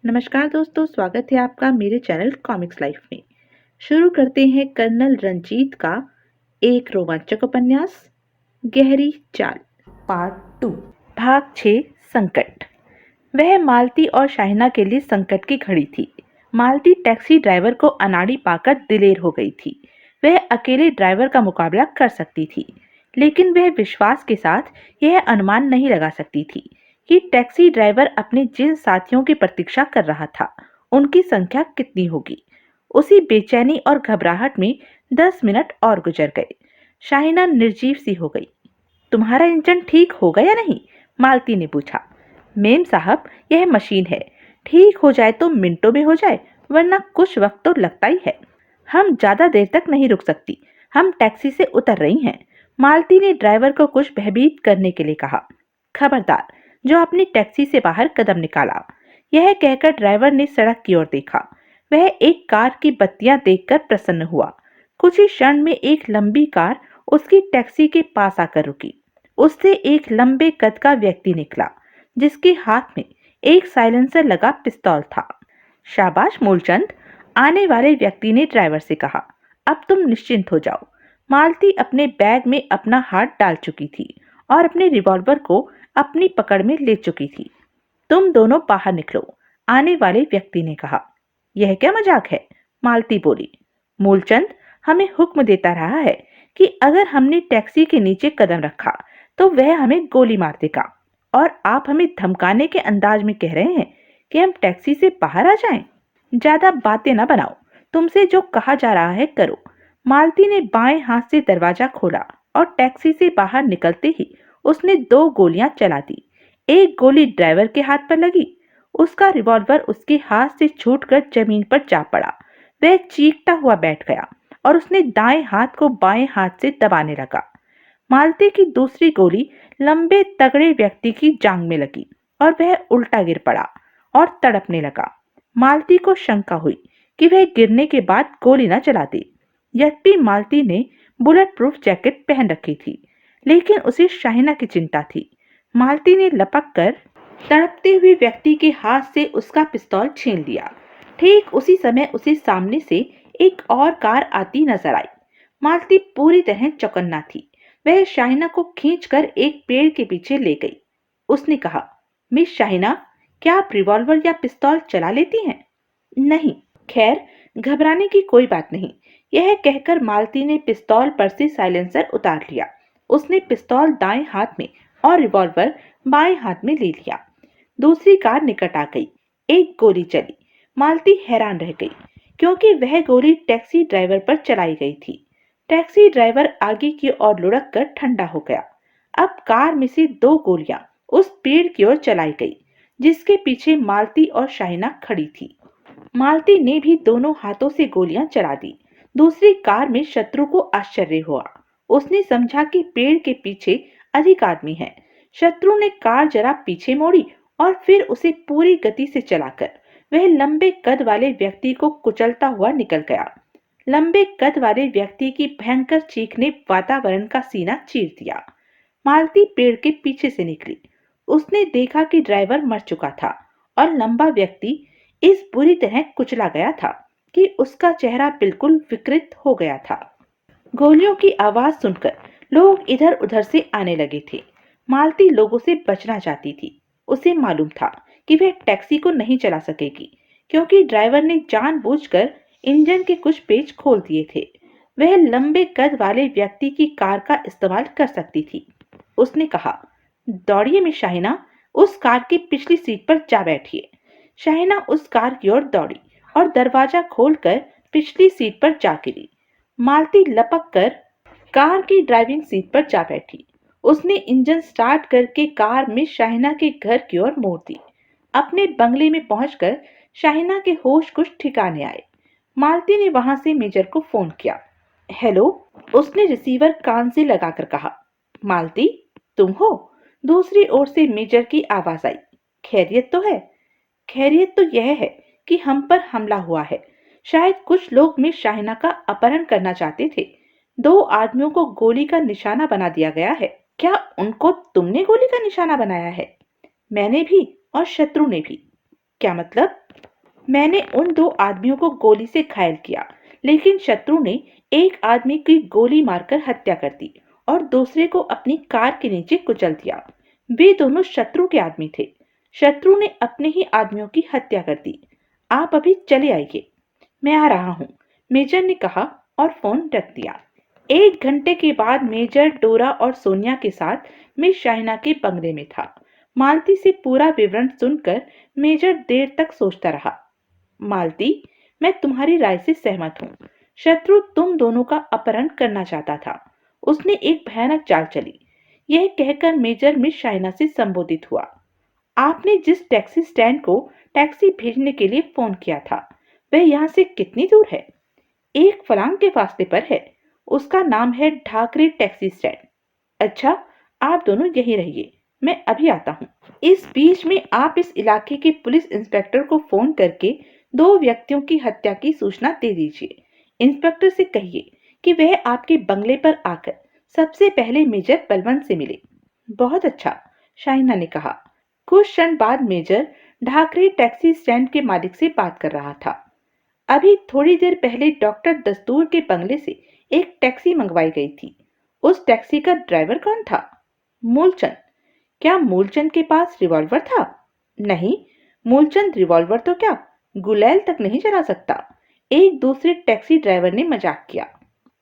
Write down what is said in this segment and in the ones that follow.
नमस्कार दोस्तों, स्वागत है आपका मेरे चैनल कॉमिक्स लाइफ में। शुरू करते हैं कर्नल रंजीत का एक रोमांचक उपन्यास गहरी चाल पार्ट 2 भाग 6 संकट। वह मालती और शाहिना के लिए संकट की घड़ी थी। मालती टैक्सी ड्राइवर को अनाड़ी पाकर दिलेर हो गई थी। वह अकेले ड्राइवर का मुकाबला कर सकती थी, लेकिन वह विश्वास के साथ यह अनुमान नहीं लगा सकती थी कि टैक्सी ड्राइवर अपने जिन साथियों की प्रतीक्षा कर रहा था उनकी संख्या कितनी होगी। उसी बेचैनी और घबराहट में 10 मिनट और गुजर गए। शाहिना निर्जीव सी हो गई। तुम्हारा इंजन ठीक होगा या नहीं? मालती ने पूछा। मेम साहब, यह मशीन है, ठीक हो जाए तो मिनटों में हो जाए, वरना कुछ वक्त तो लगता ही है। हम ज्यादा देर तक नहीं रुक सकती, हम टैक्सी से उतर रही हैं। मालती ने ड्राइवर को कुछ भयभीत करने के लिए कहा। खबरदार, जो अपनी टैक्सी से बाहर कदम निकाला। यह कहकर ड्राइवर ने सड़क की ओर देखा। वह एक कार की बत्तियां देखकर प्रसन्न हुआ। कुछ ही क्षण में एक लंबी कार उसकी टैक्सी के पास आकर रुकी। उससे एक लंबे कद का व्यक्ति निकला, जिसके हाथ में एक साइलेंसर लगा पिस्तौल था। शाबाश मूलचंद, आने वाले व्यक्ति ने ड्राइवर से कहा। अब तुम निश्चिंत हो जाओ। मालती अपने बैग में अपना हाथ डाल चुकी थी और अपने रिवॉल्वर को अपनी पकड़ में ले चुकी थी। तुम दोनों बाहर निकलो, आने वाले व्यक्ति ने कहा। यह क्या मजाक है? मालती बोली। मूलचंद हमें हुक्म देता रहा है कि अगर हमने टैक्सी के नीचे कदम रखा तो वह हमें गोली मार देगा, और आप हमें धमकाने के अंदाज में कह रहे हैं कि हम टैक्सी से बाहर आ जाएं। ज्यादा बातें ना बनाओ, तुमसे जो कहा जा रहा है करो। मालती ने बाएं हाथ से दरवाजा खोला और टैक्सी से बाहर निकलते ही उसने 2 गोलियां चला दी। एक गोली ड्राइवर के हाथ पर लगी। उसका रिवॉल्वर उसके हाथ से छूटकर जमीन पर जा पड़ा। वह चीखता हुआ बैठ गया और उसने दाएं हाथ को बाएं हाथ से दबाने लगा। मालती की दूसरी गोली लंबे तगड़े व्यक्ति की जांघ में लगी और वह उल्टा गिर पड़ा और तड़पने लगा। मालती को शंका हुई कि वह गिरने के बाद गोली न चला दे। यद्यपि मालती ने बुलेट प्रूफ जैकेट पहन रखी थी, लेकिन उसे शाहिना की चिंता थी। मालती ने लपक कर तड़पते हुए व्यक्ति के हाथ से उसका पिस्तौल छीन लिया। ठीक उसी समय उसे सामने से एक और कार आती नजर आई। मालती पूरी तरह चौकन्ना थी। वह शाहिना को खींचकर एक पेड़ के पीछे ले गई। उसने कहा, मिस शाहिना, क्या आप रिवॉल्वर या पिस्तौल चला लेती हैं? नहीं। खैर, घबराने की कोई बात नहीं। यह कहकर मालती ने पिस्तौल पर से साइलेंसर उतार लिया। उसने पिस्तौल दाएं हाथ में और रिवॉल्वर बाएं हाथ में ले लिया। दूसरी कार निकट आ गई। एक गोली चली। मालती हैरान रह गई, क्योंकि वह गोली टैक्सी ड्राइवर पर चलाई गई थी। टैक्सी ड्राइवर आगे की ओर लुढ़क कर ठंडा हो गया। अब कार में से 2 गोलियां उस पेड़ की ओर चलाई गई, जिसके पीछे मालती और शाहिना खड़ी थी। मालती ने भी दोनों हाथों से गोलियां चला दी। दूसरी कार में शत्रु को आश्चर्य हुआ। उसने समझा कि पेड़ के पीछे अधिक आदमी हैं। शत्रु ने कार जरा पीछे मोड़ी और फिर उसे पूरी गति से चलाकर वह लंबे कद वाले व्यक्ति को कुचलता हुआ निकल गया। लंबे कद वाले व्यक्ति की भयंकर चीख ने वातावरण का सीना चीर दिया। मालती पेड़ के पीछे से निकली। उसने देखा कि ड्राइवर मर चुका था और लंबा व्यक्ति इस बुरी तरह कुचला गया था कि उसका चेहरा बिल्कुल विकृत हो गया था। गोलियों की आवाज सुनकर लोग इधर उधर से आने लगे थे। मालती लोगों से बचना चाहती थी। उसे मालूम था कि वह टैक्सी को नहीं चला सकेगी, क्योंकि ड्राइवर ने जानबूझकर इंजन के कुछ पेच खोल दिए थे। वह लंबे कद वाले व्यक्ति की कार का इस्तेमाल कर सकती थी। उसने कहा, दौड़िए मिस शाहिना, उस कार की पिछली सीट पर जा बैठिए। शाहिना उस कार की ओर दौड़ी और दरवाजा खोलकर पिछली सीट पर जा गिरी। मालती लपक कर कार की ड्राइविंग सीट पर जा बैठी। उसने इंजन स्टार्ट करके कार में शाहिना के घर की ओर मोड़ दी। अपने बंगले में पहुंचकर शाहिना के होश कुछ ठिकाने आए। मालती ने वहां से मेजर को फोन किया। हेलो, उसने रिसीवर कान से लगाकर कहा। मालती, तुम हो? दूसरी ओर से मेजर की आवाज आई। खैरियत तो है? खैरियत तो यह है कि हम पर हमला हुआ है। शायद कुछ लोग मिस शाहिना का अपहरण करना चाहते थे। 2 आदमियों को गोली का निशाना बना दिया गया है। क्या उनको तुमने गोली का निशाना बनाया है? मैंने भी और शत्रु ने भी। क्या मतलब? मैंने उन 2 आदमियों को गोली से घायल किया, लेकिन शत्रु ने एक आदमी की गोली मारकर हत्या कर दी और दूसरे को अपनी कार के नीचे कुचल दिया। वे दोनों शत्रु के आदमी थे। शत्रु ने अपने ही आदमियों की हत्या कर दी। आप अभी चले आइए। मैं आ रहा हूँ, मेजर ने कहा और फोन रख दिया। 1 घंटे के बाद मेजर डोरा और सोनिया के साथ मिस शाइना के बंगले में था। मालती से पूरा विवरण सुनकर मेजर देर तक सोचता रहा। मालती, मैं तुम्हारी राय से सहमत हूँ। शत्रु तुम दोनों का अपहरण करना चाहता था। उसने एक भयानक चाल चली। यह कहकर मेजर मिस शाइना से संबोधित हुआ। आपने जिस टैक्सी स्टैंड को टैक्सी भेजने के लिए फोन किया था, वह यहाँ से कितनी दूर है? 1 फलांग के फासले पर है। उसका नाम है ढाकरे टैक्सी स्टैंड। अच्छा, आप दोनों यहीं रहिए, मैं अभी आता हूँ। इस बीच में आप इस इलाके के पुलिस इंस्पेक्टर को फोन करके 2 व्यक्तियों की हत्या की सूचना दे दीजिए। इंस्पेक्टर से कहिए कि वह आपके बंगले पर आकर सबसे पहले मेजर बलवंत से मिले। बहुत अच्छा, शाइना ने कहा। कुछ क्षण बाद मेजर ढाकरे टैक्सी स्टैंड के मालिक से बात कर रहा था। अभी थोड़ी देर पहले डॉक्टर दस्तूर के बंगले से एक टैक्सी मंगवाई गई थी। उस टैक्सी का ड्राइवर कौन था? मूलचंद। क्या मूलचंद के पास रिवॉल्वर था? नहीं, मूलचंद रिवॉल्वर तो क्या, गुलेल तक नहीं चला सकता। एक दूसरे टैक्सी ड्राइवर ने मजाक किया।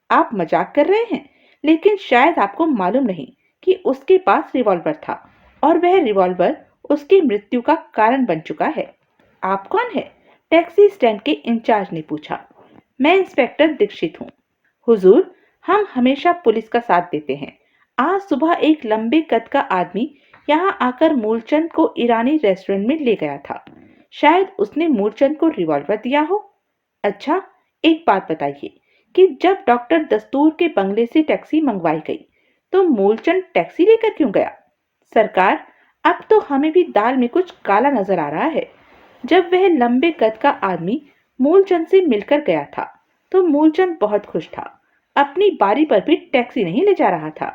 आप मजाक कर रहे हैं, लेकिन शायद आपको मालूम नहीं कि उसके पास रिवॉल्वर था और वह रिवॉल्वर उसकी मृत्यु का कारण बन चुका है। आप कौन है? टैक्सी स्टैंड के इंचार्ज ने पूछा। मैं इंस्पेक्टर दीक्षित हूँ। हुजूर, हम हमेशा पुलिस का साथ देते हैं। आज सुबह एक लंबे कद का आदमी यहाँ आकर मूलचंद को ईरानी रेस्टोरेंट में ले गया था। शायद उसने मूलचंद को रिवॉल्वर दिया हो। अच्छा, एक बात बताइए कि जब डॉक्टर दस्तूर के बंगले से टैक्सी मंगवाई गई, तो मूलचंद टैक्सी लेकर क्यों गया? सरकार, अब तो हमें भी दाल में कुछ काला नजर आ रहा है। जब वह लंबे कद का आदमी मूलचंद से मिलकर गया था, तो मूलचंद बहुत खुश था। अपनी बारी पर भी टैक्सी नहीं ले जा रहा था।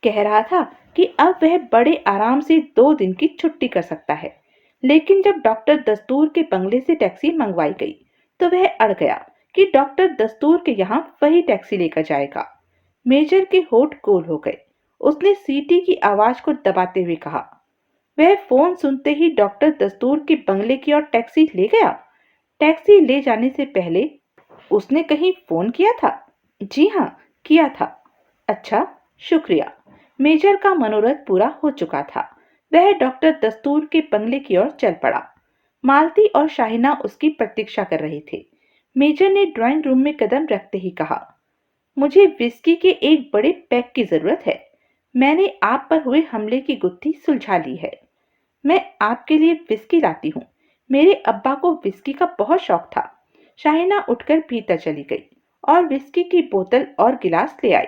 कह रहा था कि अब वह बड़े आराम से 2 दिन की छुट्टी कर सकता है। लेकिन जब डॉक्टर दस्तूर के बंगले से टैक्सी मंगवाई गई, तो वह अड़ गया कि डॉक्टर दस्तूर के यहाँ वही टैक्सी लेकर जाएगा। मेजर के होठ गोल हो गए। उसने सीटी की आवाज को दबाते हुए कहा। वह फोन सुनते ही डॉक्टर दस्तूर के बंगले की ओर टैक्सी ले गया। टैक्सी ले जाने से पहले उसने कहीं फोन किया था? जी हाँ, किया था। अच्छा, शुक्रिया। मेजर का मनोरथ पूरा हो चुका था। वह डॉक्टर दस्तूर के बंगले की ओर चल पड़ा। मालती और शाहिना उसकी प्रतीक्षा कर रहे थे। मेजर ने ड्राइंग रूम में कदम रखते ही कहा, मुझे विस्की के एक बड़े पैक की जरूरत है। मैंने आप पर हुए हमले की गुत्थी सुलझा ली है। मैं आपके लिए विस्की लाती हूँ। मेरे अब्बा को विस्की का बहुत शौक था। शाहिना उठकर भीतर चली गई और विस्की की बोतल और गिलास ले आई।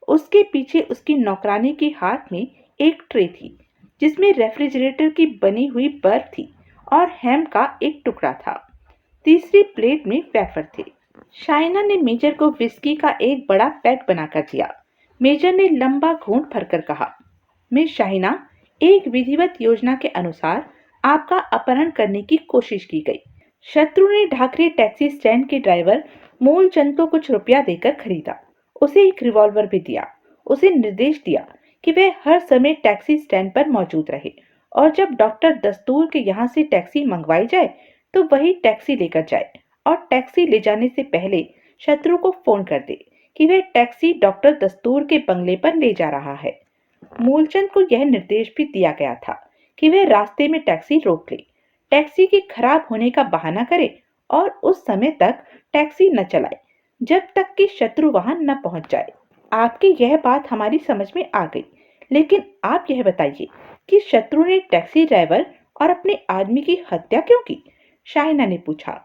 उसके पीछे उसकी नौकरानी के हाथ में एक ट्रे थी, जिसमें रेफ्रिजरेटर की बनी हुई बर्फ थी और हैम का एक टुकड़ा था। तीसरी प्लेट में वेफर थे। शाइना ने मेजर को विस्की का एक बड़ा पैक बनाकर दिया। मेजर ने लंबा घूंट भरकर कहा, मिस शाइना, एक विधिवत योजना के अनुसार आपका अपहरण करने की कोशिश की गई। शत्रु ने ढाकरे टैक्सी स्टैंड के ड्राइवर मूलचंद को कुछ रुपया देकर खरीदा। उसे एक रिवॉल्वर भी दिया। उसे निर्देश दिया कि वह हर समय टैक्सी स्टैंड पर मौजूद रहे और जब डॉक्टर दस्तूर के यहाँ से टैक्सी मंगवाई जाए, तो वही टैक्सी लेकर जाए और टैक्सी ले जाने से पहले शत्रु को फोन कर दे कि वह टैक्सी डॉक्टर दस्तूर के बंगले पर ले जा रहा है। मूलचंद को यह निर्देश भी दिया गया था कि वह रास्ते में टैक्सी रोक ले, टैक्सी के खराब होने का बहाना करे और उस समय तक टैक्सी न चलाए जब तक कि शत्रु वहां न पहुंच जाए। आपकी यह बात हमारी समझ में आ गई, लेकिन आप यह बताइए कि शत्रु ने टैक्सी ड्राइवर और अपने आदमी की हत्या क्यों की? शाइना ने पूछा।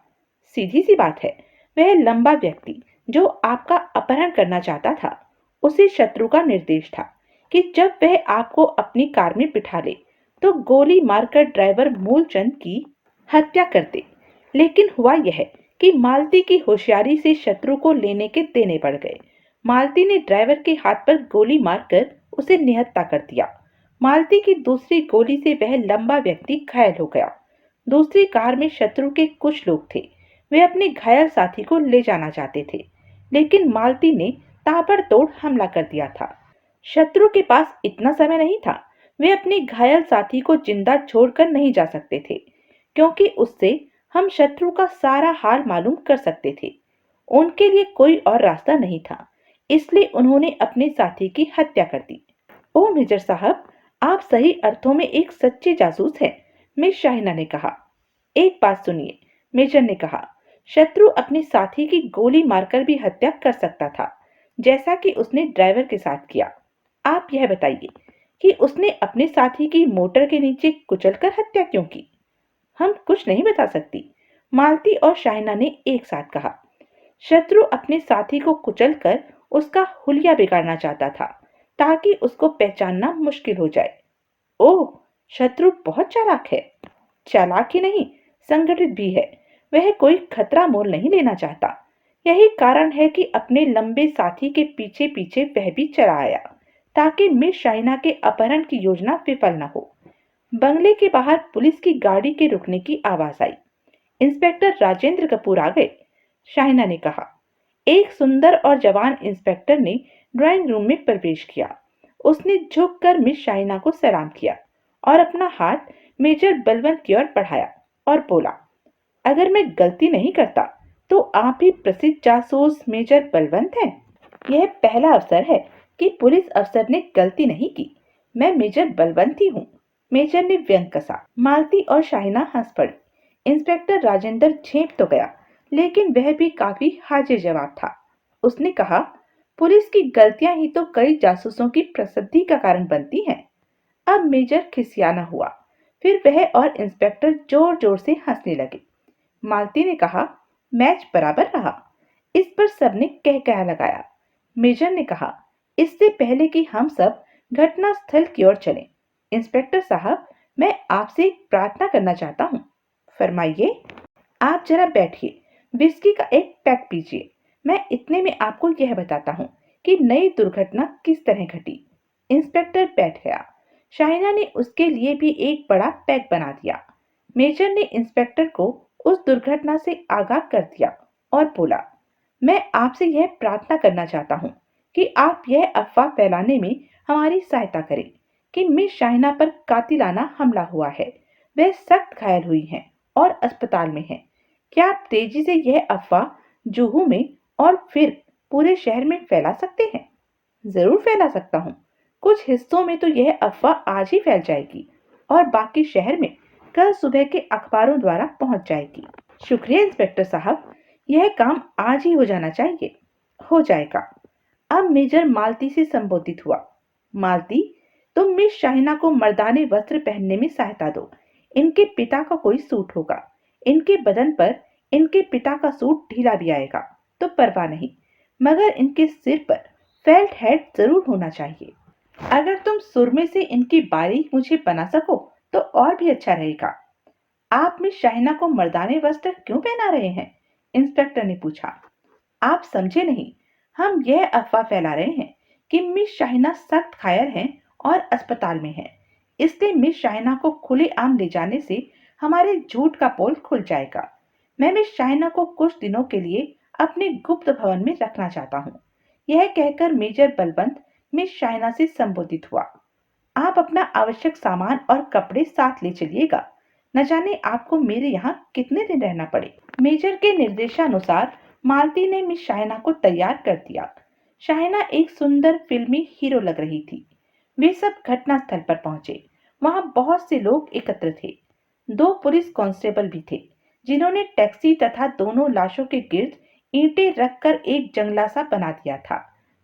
सीधी सी बात है, वह लंबा व्यक्ति जो आपका अपहरण करना चाहता था, उसे शत्रु का निर्देश था कि जब वह आपको अपनी कार में बिठा ले, तो गोली मारकर ड्राइवर मूलचंद की हत्या कर दे। लेकिन हुआ यह कि मालती की होशियारी से शत्रु को लेने के देने पड़ गए। मालती ने ड्राइवर के हाथ पर गोली मारकर उसे निहत्था कर दिया। मालती की दूसरी गोली से वह लंबा व्यक्ति घायल हो गया। दूसरी कार में शत्रु के कुछ लोग थे। वे अपने घायल साथी को ले जाना चाहते थे, लेकिन मालती ने ताबड़तोड़ हमला कर दिया था। शत्रु के पास इतना समय नहीं था। वे अपने घायल साथी को जिंदा छोड़कर नहीं जा सकते थे, क्योंकि उससे हम शत्रु का सारा हाल मालूम कर सकते थे। उनके लिए कोई और रास्ता नहीं था, इसलिए उन्होंने अपने साथी की हत्या कर दी। ओ मेजर साहब, आप सही अर्थों में एक सच्चे जासूस हैं, मिस शाहिना ने कहा। एक बात सुनिए, मेजर ने कहा, शत्रु अपने साथी की गोली मारकर भी हत्या कर सकता था, जैसा कि उसने ड्राइवर के साथ किया। आप यह बताइए कि उसने अपने साथी की मोटर के नीचे कुचलकर हत्या क्यों की? हम कुछ नहीं बता सकती, मालती और शाहिना ने एक साथ कहा। शत्रु अपने साथी को कुचलकर उसका हुलिया बिगाड़ना चाहता था, ताकि उसको पहचानना मुश्किल हो जाए। ओह, शत्रु बहुत चालाक है। चालाक ही नहीं, संगठित भी है। वह कोई खतरा मोल नहीं लेना चाहता। यही कारण है कि अपने लंबे साथी के पीछे पीछे वह भी चला आया, ताकि मिस शाइना के अपहरण की योजना विफल न हो। बंगले के बाहर पुलिस की गाड़ी के रुकने की आवाज आई। इंस्पेक्टर राजेंद्र कपूर आ गए, शाइना ने कहा। एक सुंदर और जवान इंस्पेक्टर ने ड्राइंग रूम में प्रवेश किया। उसने झुककर मिस शाइना को सलाम किया और अपना हाथ मेजर बलवंत की ओर बढ़ाया और बोला, अगर मैं गलती नहीं करता तो आप ही प्रसिद्ध जासूस मेजर बलवंत हैं। यह पहला अवसर है कि पुलिस अफसर ने गलती नहीं की। मैं मेजर बलवंत ही हूँ। मेजर ने व्यंग कसा। मालती और शाहिना हंस पड़ी। इंस्पेक्टर राजेंद्र झेप तो गया, लेकिन वह भी काफी हाजिर जवाब था। उसने कहा, पुलिस की गलतियां ही तो कई जासूसों की प्रसिद्धि का कारण बनती हैं। अब मेजर खिसियाना हुआ। फिर वह और इंस्पेक्टर जोर जोर से हंसने लगे। मालती ने कहा, मैच बराबर रहा। इस पर सबने कह कह लगाया। मेजर ने कहा, इससे पहले कि हम सब घटना स्थल की ओर चलें, इंस्पेक्टर साहब, मैं आपसे एक प्रार्थना करना चाहता हूँ। फरमाइए। आप जरा बैठिए, विस्की का एक पैक पीजिए। मैं इतने में आपको यह बताता हूँ कि नई दुर्घटना किस तरह घटी। इंस्पेक्टर बैठ गया। शाहिना ने उसके लिए भी एक बड़ा पैक बना दिया। मेजर ने इंस्पेक्टर को उस दुर्घटना से आगाह कर दिया और बोला, मैं आपसे यह प्रार्थना करना चाहता हूँ कि आप यह अफवाह फैलाने में हमारी सहायता करें कि मिस शाहिना पर कातिलाना हमला हुआ है। वह सख्त घायल हुई हैं और अस्पताल में हैं। क्या आप तेजी से यह अफवाह जुहू में और फिर पूरे शहर में फैला सकते हैं? जरूर फैला सकता हूँ। कुछ हिस्सों में तो यह अफवाह आज ही फैल जाएगी और बाकी शहर में कल सुबह के अखबारों द्वारा पहुंच जाएगी। शुक्रिया इंस्पेक्टर साहब, यह काम आज ही हो जाना चाहिए। हो जाएगा। अब मेजर मालती से संबोधित हुआ। मालती, तुम मिस शाहिना को मर्दाने वस्त्र पहनने में सहायता दो। इनके पिता का कोई सूट होगा। इनके बदन पर इनके पिता का सूट ढीला भी आएगा तो परवाह नहीं, मगर इनके सिर पर फेल्ट हेड जरूर होना चाहिए। अगर तुम सुरमे से इनकी बारीक मुझे बना सको तो और भी अच्छा रहेगा। आप मिस शाहिना को मर्दाने वस्त्र क्यों पहना रहे हैं? इंस्पेक्टर ने पूछा। आप समझे नहीं। हम यह अफवाह फैला रहे हैं कि मिस शाहिना सख्त घायल हैं और अस्पताल में हैं। इसलिए मिस शाहिना को खुलेआम ले जाने से हमारे झूठ का पोल खुल जाएगा। मैं मिस शाहिना को कुछ दिनों के लिए अपने गुप्त भवन में रखना चाहता हूँ। यह कहकर मेजर बलवंत मिस शाहिना से संबोधित हुआ। आप अपना आवश्यक सामान और कपड़े साथ ले चलिएगा। न जाने आपको मेरे यहाँ कितने दिन रहना पड़े। मेजर के निर्देशानुसार मालती ने मिस शाइना को तैयार कर दिया। शाइना एक सुंदर फिल्मी हीरो लग रही थी। वे सब घटना स्थल पर पहुंचे। वहां बहुत से लोग एकत्र थे। 2 पुलिस कांस्टेबल भी थे, जिन्होंने टैक्सी तथा दोनों लाशों के गिर्द ईंटें रखकर एक जंगला सा बना दिया था,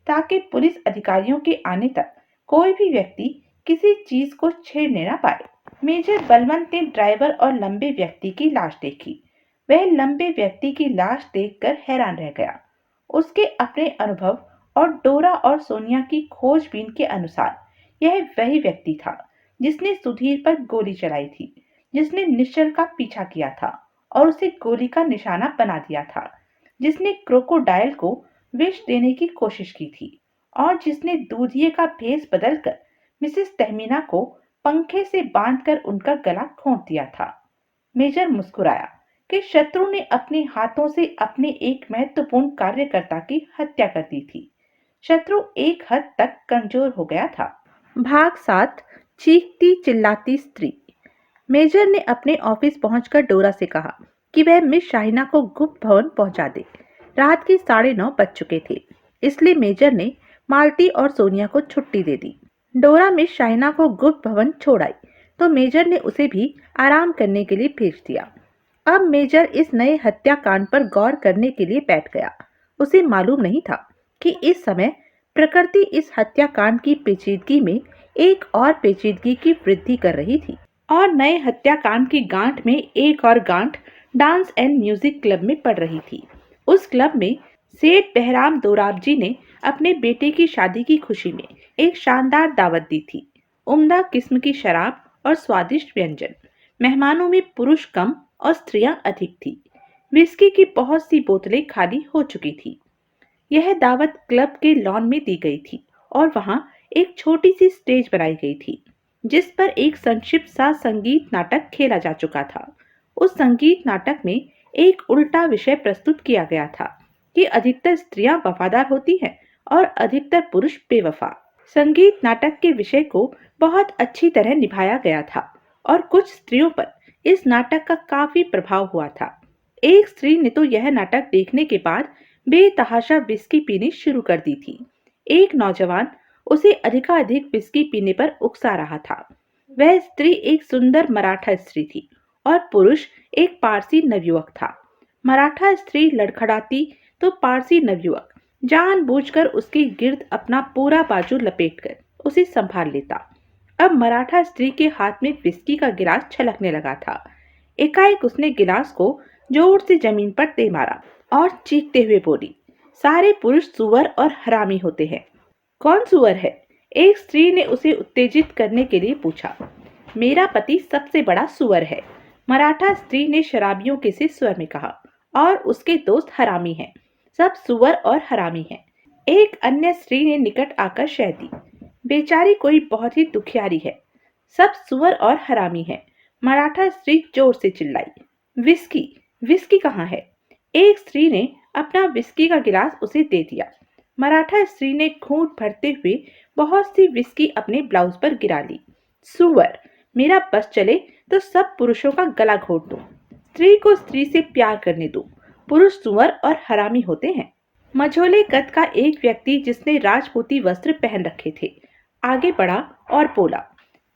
ताकि पुलिस अधिकारियों के आने तक कोई भी व्यक्ति किसी चीज को छेड़ने न पाए। मेजर बलवंत ने ड्राइवर और लंबे व्यक्ति की लाश देखी। वह लंबे व्यक्ति की लाश देखकर हैरान रह गया। उसके अपने अनुभव और डोरा और सोनिया की खोजबीन के अनुसार यह वही व्यक्ति था जिसने सुधीर पर गोली चलाई थी, जिसने निश्चल का पीछा किया था और उसे गोली का निशाना बना दिया था, जिसने क्रोकोडाइल को विष देने की कोशिश की थी और जिसने दूधिये का भेस बदलकर मिसेस तहमीना को पंखे से बांधकर उनका गला घोंट दिया था। मेजर मुस्कुराया कि शत्रु ने अपने हाथों से अपने एक महत्वपूर्ण कार्यकर्ता की हत्या कर दी थी। शत्रु एक हद तक कमजोर हो गया था। भाग 7। चीखती चिल्लाती स्त्री। मेजर ने अपने ऑफिस पहुंचकर डोरा से कहा कि वह मिस शाहिना को गुप्त भवन पहुंचा दे। रात के 9:30 बज चुके थे, इसलिए मेजर ने मालती और सोनिया को छुट्टी दे दी। डोरा मिस शाहिना को गुप्त भवन छोड़ आई तो मेजर ने उसे भी आराम करने के लिए भेज दिया। अब मेजर इस नए हत्याकांड पर गौर करने के लिए बैठ गया। उसे मालूम नहीं था कि इस समय प्रकृति इस हत्याकांड की पेचीदगी में एक और पेचीदगी की वृद्धि कर रही थी। और नए हत्याकांड की गांठ में एक और गांठ डांस एंड म्यूजिक क्लब में पड़ रही थी। उस क्लब में सेठ बहराम दोराबजी ने अपने बेटे की शादी की खुशी में एक शानदार दावत दी थी। उम्दा किस्म की शराब और स्वादिष्ट व्यंजन। मेहमानों में पुरुष कम और स्त्रियां अधिक थी। विस्की की बहुत सी बोतलें खाली हो चुकी थी। यह दावत क्लब के लॉन में दी गई थी और वहां एक छोटी सी स्टेज बनाई गई थी जिस पर एक संक्षिप्त सा संगीत नाटक खेला जा चुका था। उस संगीत नाटक में एक उल्टा विषय प्रस्तुत किया गया था कि अधिकतर स्त्रियां वफादार होती हैं और अधिकतर पुरुष बेवफा। संगीत नाटक के विषय को बहुत अच्छी तरह निभाया गया था और कुछ स्त्रियों पर इस नाटक का काफी प्रभाव हुआ था। एक स्त्री ने तो यह नाटक देखने के बाद बेतहाशा विस्की पीनी शुरू कर दी थी। एक नौजवान उसे अधिकाधिक विस्की पीने पर उकसा रहा था। वह स्त्री एक सुंदर मराठा स्त्री थी और पुरुष एक पारसी नवयुवक था। मराठा स्त्री लड़खड़ाती तो पारसी नवयुवक जानबूझकर उसके गिर्द अपना पूरा बाजू लपेटकर उसे संभाल लेता। अब मराठा स्त्री के हाथ में विस्की का गिलास छलकने लगा था। एकाएक उसने गिलास को जोर से जमीन पर दे मारा और चीखते हुए बोली, सारे पुरुष सुअर और हरामी होते हैं। कौन सुअर है? एक स्त्री ने उसे उत्तेजित करने के लिए पूछा। मेरा पति सबसे बड़ा सुअर है, मराठा स्त्री ने शराबियों के से स्वर में कहा, और उसके दोस्त हरामी हैं। सब सुअर और हरामी हैं। एक अन्य स्त्री ने निकट आकर शह दी, बेचारी कोई बहुत ही दुखियारी है। सब सुअर और हरामी हैं। मराठा स्त्री जोर से चिल्लाई। विस्की, विस्की कहाँ है? एक स्त्री ने अपना विस्की का गिलास उसे दे दिया। मराठा स्त्री ने घूंट भरते हुए बहुत सी विस्की अपने ब्लाउज पर गिरा ली। सुअर, मेरा बस चले तो सब पुरुषों का गला घोट दो। स्त्री को स्त्री से प्यार करने दो। पुरुष सुअर और हरामी होते हैं। मझोले कद का एक व्यक्ति जिसने राजपूती वस्त्र पहन रखे थे आगे बढ़ा और बोला,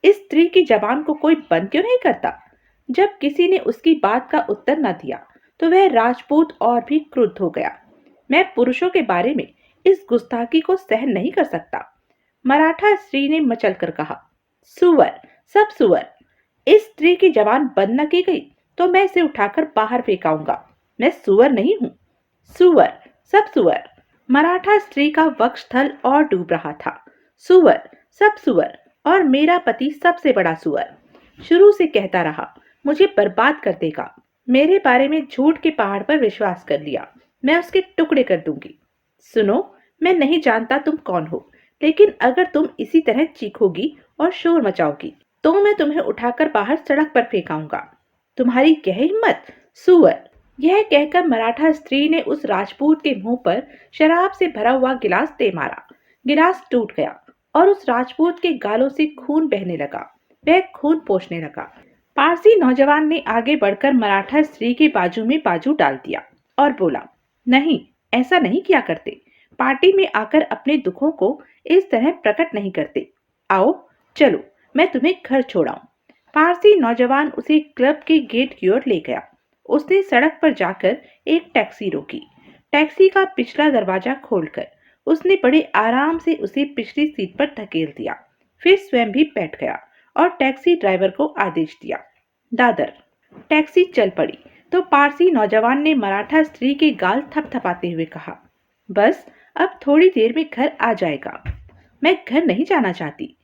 इस स्त्री की जबान को कोई बंद क्यों नहीं करता? जब किसी ने उसकी बात का उत्तर न दिया तो वह राजपूत और भी क्रुद्ध हो गया। मैं पुरुषों के बारे में इस गुस्ताखी को सहन नहीं कर सकता। मराठा स्त्री ने मचलकर कहा, सुअर, सब सुअर। इस स्त्री की जबान बंद न की गई तो मैं इसे उठाकर बाहर फेंकाऊंगा। मैं सुअर नहीं हूं। सुअर, सब सुअर। मराठा स्त्री का वक्षस्थल और डूब रहा था। सुअर, सब सुअर, और मेरा पति सबसे बड़ा सुअर। शुरू से कहता रहा, मुझे बर्बाद कर देगा। मेरे बारे में झूठ के पहाड़ पर विश्वास कर लिया। मैं उसके टुकड़े कर दूंगी। सुनो, मैं नहीं जानता तुम कौन हो, लेकिन अगर तुम इसी तरह चीखोगी और शोर मचाओगी तो मैं तुम्हें उठाकर बाहर सड़क पर फेंकाऊंगा। तुम्हारी क्या हिम्मत? सुअर। यह कहकर मराठा स्त्री ने उस राजपूत के मुंह पर शराब से भरा हुआ गिलास दे मारा। गिलास टूट गया और उस राजपूत के गालों से खून बहने लगा। वह खून पोंछने लगा। पारसी नौजवान ने आगे बढ़कर मराठा स्त्री के बाजू में बाजू डाल दिया और बोला, नहीं, ऐसा नहीं किया करते। पार्टी में आकर अपने दुखों को इस तरह प्रकट नहीं करते। आओ, चलो, मैं तुम्हें घर छोड़ाऊं। पारसी नौजवान उसे क्लब के गेट की ओर ले गया। उसने सड़क पर जाकर एक टैक्सी रोकी। टैक्सी का पिछला दरवाजा खोलकर उसने बड़े आराम से उसे पिछली सीट पर धकेल दिया। फिर स्वयं भी बैठ गया और टैक्सी ड्राइवर को आदेश दिया, दादर। टैक्सी चल पड़ी तो पारसी नौजवान ने मराठा स्त्री के गाल थपथपाते हुए कहा, बस अब थोड़ी देर में घर आ जाएगा। मैं घर नहीं जाना चाहती।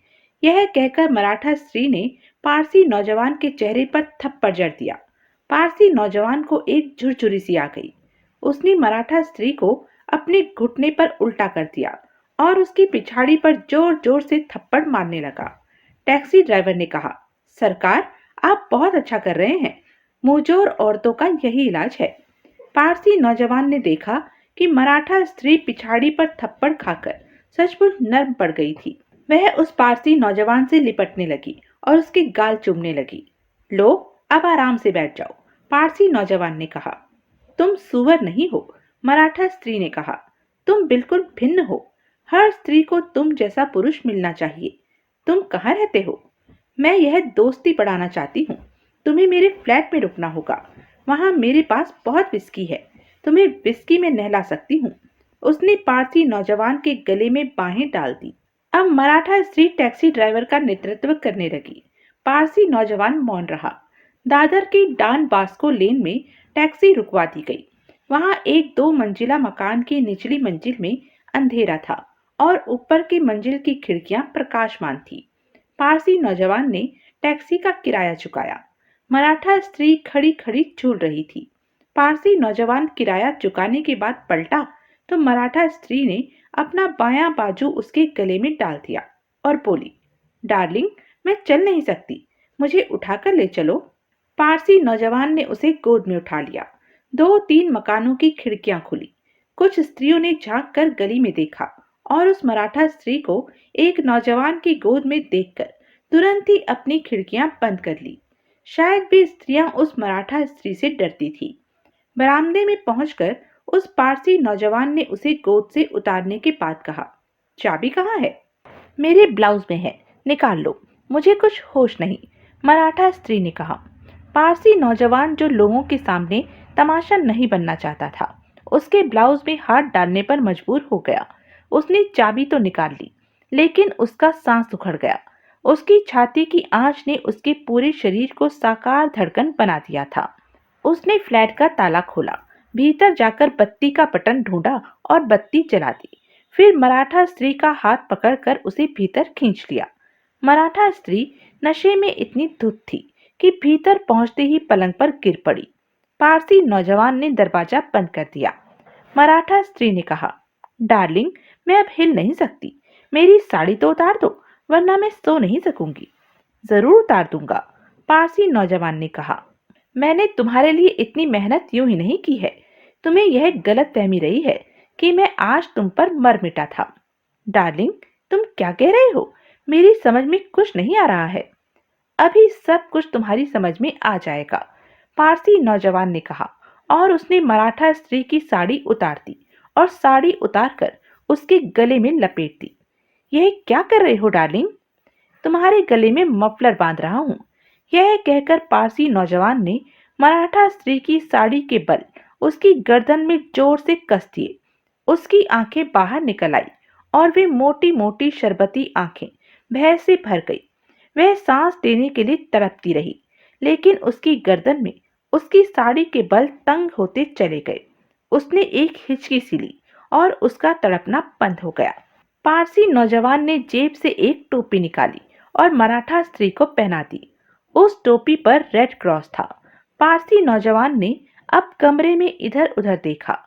यह कहकर मराठा स्त्री ने पारसी नौजवान के चेहरे पर थप्पड़ जड़ दिया। पारसी नौजवान को एक झुरझुरी सी आ गई। उसने मराठा स्त्री को अपने घुटने पर उल्टा कर दिया और उसकी पिछाड़ी पर जोर जोर से थप्पड़ मारने लगा। टैक्सी ड्राइवर ने कहा, सरकार, आप बहुत अच्छा कर रहे हैं। मुंहजोर औरतों का यही इलाज है। पारसी नौजवान ने देखा कि मराठा स्त्री पिछाड़ी पर थप्पड़ खाकर सचमुच नर्म पड़ गई थी। वह उस पारसी नौजवान से लिपटने लगी और उसके गाल चूमने लगी। लो, अब आराम से बैठ जाओ, पारसी नौजवान ने कहा। तुम सुअर नहीं हो, मराठा स्त्री ने कहा। तुम बिल्कुल भिन्न हो। हर स्त्री को तुम जैसा पुरुष मिलना चाहिए। तुम कहाँ रहते हो? मैं यह दोस्ती बढ़ाना चाहती हूँ। तुम्हें मेरे फ्लैट में रुकना होगा। वहां मेरे पास बहुत विस्की है। तुम्हें विस्की में नहला सकती हूँ। उसने पारसी नौजवान के गले में बाहें डाल दी। अब मराठा स्त्री टैक्सी ड्राइवर का नेतृत्व करने लगी। पारसी नौजवान मौन रहा। दादर की डान बास्को लेन में टैक्सी रुकवा दी गई। वहां एक 2 मंजिला मकान की निचली मंजिल में अंधेरा था और ऊपर की मंजिल की खिड़कियां प्रकाशमान थी। पारसी नौजवान ने टैक्सी का किराया चुकाया। मराठा स्त्री खड़ी खड़ी झूल रही थी। पारसी नौजवान किराया चुकाने के बाद पलटा तो मराठा स्त्री ने अपना बायां बाजू उसके गले में डाल दिया और बोली, डार्लिंग, मैं चल नहीं सकती, मुझे उठाकर ले चलो। पारसी नौजवान ने उसे गोद में उठा लिया। 2-3 मकानों की खिड़कियां खुली। कुछ स्त्रियों ने झांक कर गली में देखा और उस मराठा स्त्री को एक नौजवान की गोद में देखकर तुरंत ही अपनी खिड़कियां बंद कर ली। शायद भी स्त्रियां उस मराठा स्त्री से डरती थी। बरामदे में पहुंचकर उस पारसी नौजवान ने उसे गोद से उतारने के बाद कहा, चाबी कहाँ है? मेरे ब्लाउज में है, निकाल लो। मुझे कुछ होश नहीं, मराठा स्त्री ने कहा। पारसी नौजवान, जो लोगों के सामने तमाशा नहीं बनना चाहता था, उसके ब्लाउज में हाथ डालने पर मजबूर हो गया। उसने चाबी तो निकाल ली, लेकिन उसका सांस उखड़ गया। उसकी छाती की आंच ने उसके पूरे शरीर को साकार धड़कन बना दिया था। उसने फ्लैट का ताला खोला, भीतर जाकर बत्ती का बटन ढूंढा और बत्ती जला दी। फिर मराठा स्त्री का हाथ पकड़कर उसे भीतर खींच लिया। मराठा स्त्री नशे में इतनी धुत थी कि भीतर पहुंचते ही पलंग पर गिर पड़ी। पारसी नौजवान ने दरवाजा बंद कर दिया। मराठा स्त्री ने कहा, डार्लिंग, मैं अब हिल नहीं सकती। मेरी साड़ी तो उतार दो, वरना मैं सो नहीं सकूंगी। जरूर उतार दूंगा, पारसी नौजवान ने कहा। मैंने तुम्हारे लिए इतनी मेहनत यूं ही नहीं की है। तुम्हें यह गलत फहमी रही है कि मैं आज तुम पर मर मिटा था। डार्लिंग, तुम क्या कह रहे हो? मेरी समझ में कुछ नहीं आ रहा है। अभी सब कुछ तुम्हारी समझ में आ जाएगा, पारसी नौजवान ने कहा और उसने मराठा स्त्री की साड़ी उतार दी और साड़ी उतारकर उसके गले में लपेट दी। यह क्या कर रहे हो डार्लिंग? तुम्हारे गले में मफलर बांध रहा हूं। यह कहकर पारसी नौजवान ने मराठा स्त्री की साड़ी के बल उसकी गर्दन में जोर से कस दिए। उसकी आंखें बाहर निकल आई और वे मोटी मोटी शरबती आंखें भय से भर गई। वह सांस लेने के लिए तड़पती रही, लेकिन उसकी गर्दन में उसकी साड़ी के बल तंग होते चले गए। उसने एक हिचकी सी ली और उसका तड़पना बंद हो गया। पारसी नौजवान ने जेब से एक टोपी निकाली और मराठा स्त्री को पहना दी। उस टोपी पर रेड क्रॉस था। पारसी नौजवान ने अब कमरे में इधर उधर देखा।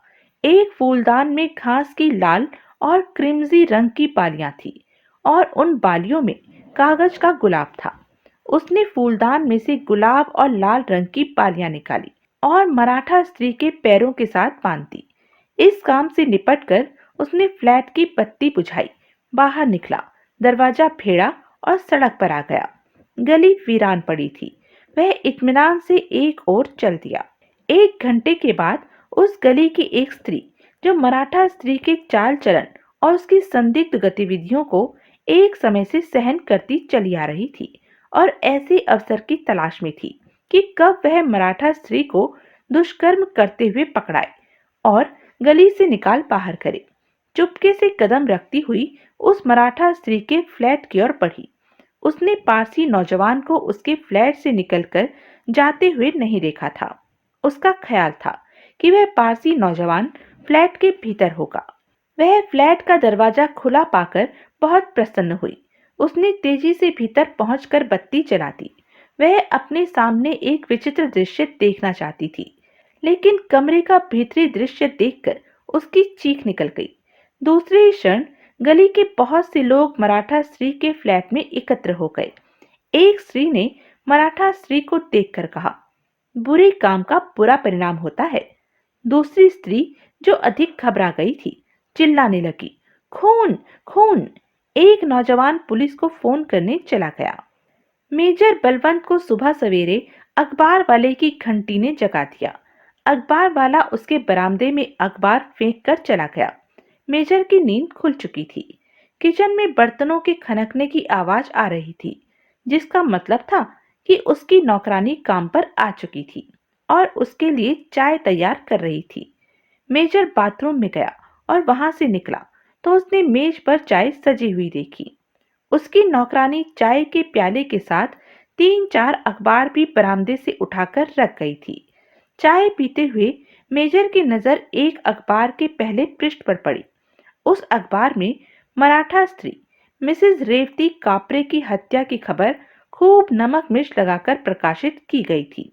एक फूलदान में घास की लाल और क्रिमजी रंग की बालियां थी और उन बालियों में कागज का गुलाब था। उसने फूलदान में से गुलाब और लाल रंग की बालियां निकाली और मराठा स्त्री के पैरों के साथ बांध दी। इस काम से निपटकर उसने फ्लैट की बत्ती बुझाई, बाहर निकला, दरवाजा फेड़ा और सड़क पर आ गया। गली वीरान पड़ी थी। वह इत्मीनान से एक ओर चल दिया। 1 घंटे के बाद उस गली की एक स्त्री, जो मराठा स्त्री के चाल चलन और उसकी संदिग्ध गतिविधियों को एक समय से सहन करती चली आ रही थी और ऐसे अवसर की तलाश में थी कि कब वह मराठा स्त्री को दुष्कर्म करते हुए पकड़ाए और गली से निकाल बाहर करे। चुपके से कदम रखती हुई उस मराठा स्त्री के फ्लैट की ओर बढ़ी। उसने पारसी नौजवान को उसके फ्लैट से निकलकर जाते हुए नहीं देखा था। उसका ख्याल था कि वह पारसी नौजवान फ्लैट के भीतर होगा। वह फ्लैट का दरवाजा खुला पाकर बहुत प्रसन्न हुई। उसने तेजी से भीतर पहुंचकर बत्ती जला दी। वह अपने सामने एक विचित्र दृश्य देखना चाहती थी, लेकिन कमरे का भीतरी दृश्य देखकर उसकी चीख निकल गई। दूसरे ही क्षण गली के बहुत से लोग मराठा स्त्री के फ्लैट में एकत्र हो गए। एक स्त्री ने मराठा स्त्री को देखकर कहा, बुरे काम का बुरा परिणाम होता है। दूसरी स्त्री, जो अधिक घबरा गई थी, चिल्लाने लगी, खून, खून। एक नौजवान पुलिस को फोन करने चला गया। मेजर बलवंत को सुबह सवेरे अखबार वाले की घंटी ने जगा दिया। अखबार वाला उसके बरामदे में अखबार फेंक कर चला गया। मेजर की नींद खुल चुकी थी। किचन में बर्तनों के खनकने की आवाज आ रही थी, जिसका मतलब था कि उसकी नौकरानी काम पर आ चुकी थी और उसके लिए चाय तैयार कर रही थी। मेजर बाथरूम में गया और वहां से निकला तो उसने मेज पर चाय सजी हुई देखी। उसकी नौकरानी चाय के प्याले के साथ 3-4 अखबार भी बरामदे से उठाकर रख गई थी। चाय पीते हुए मेजर की नजर एक अखबार के पहले पृष्ठ पर पड़ी। उस अखबार में मराठा स्त्री मिसेस रेवती कापरे की हत्या की खबर खूब नमक मिर्च लगाकर प्रकाशित की गई थी।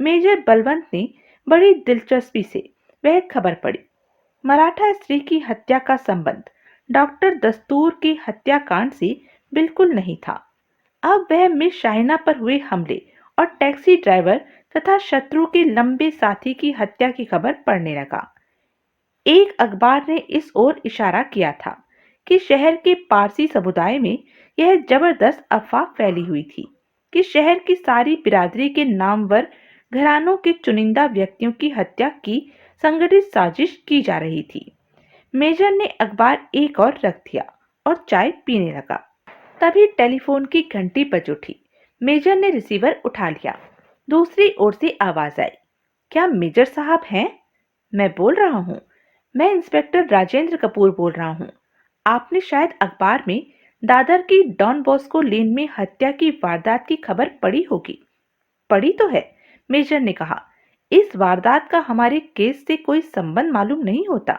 मेजर बलवंत ने बड़ी दिलचस्पी से वह खबर पढ़ी। मराठा स्त्री की हत्या का संबंध डॉक्टर दस्तूर के हत्याकांड से बिल्कुल नहीं था। अब वह मिस शाइना पर हुए हमले और टैक्सी ड्राइवर तथा शत्रु के लंबे साथी की हत्या की खबर पढ़ने लगा। एक अखबार ने इस ओर इशारा किया था कि शहर के पारसी समुदाय में यह जबरदस्त अफवाह फैली हुई थी कि शहर की सारी बिरादरी के नामवर घरानों के चुनिंदा व्यक्तियों की हत्या की संगठित साजिश की जा रही थी। मेजर ने अखबार एक और रख दिया और चाय पीने लगा। तभी टेलीफोन की घंटी बज उठी। मेजर ने रिसीवर उठा लिया। दूसरी ओर से आवाज आई, क्या मेजर साहब हैं? मैं बोल रहा हूँ। मैं इंस्पेक्टर राजेंद्र कपूर बोल रहा हूँ। आपने शायद अखबार में दादर की डॉन बॉस्को लेन में हत्या की वारदात की खबर पढ़ी होगी। पढ़ी तो है, मेजर ने कहा। इस वारदात का हमारे केस से कोई संबंध मालूम नहीं होता।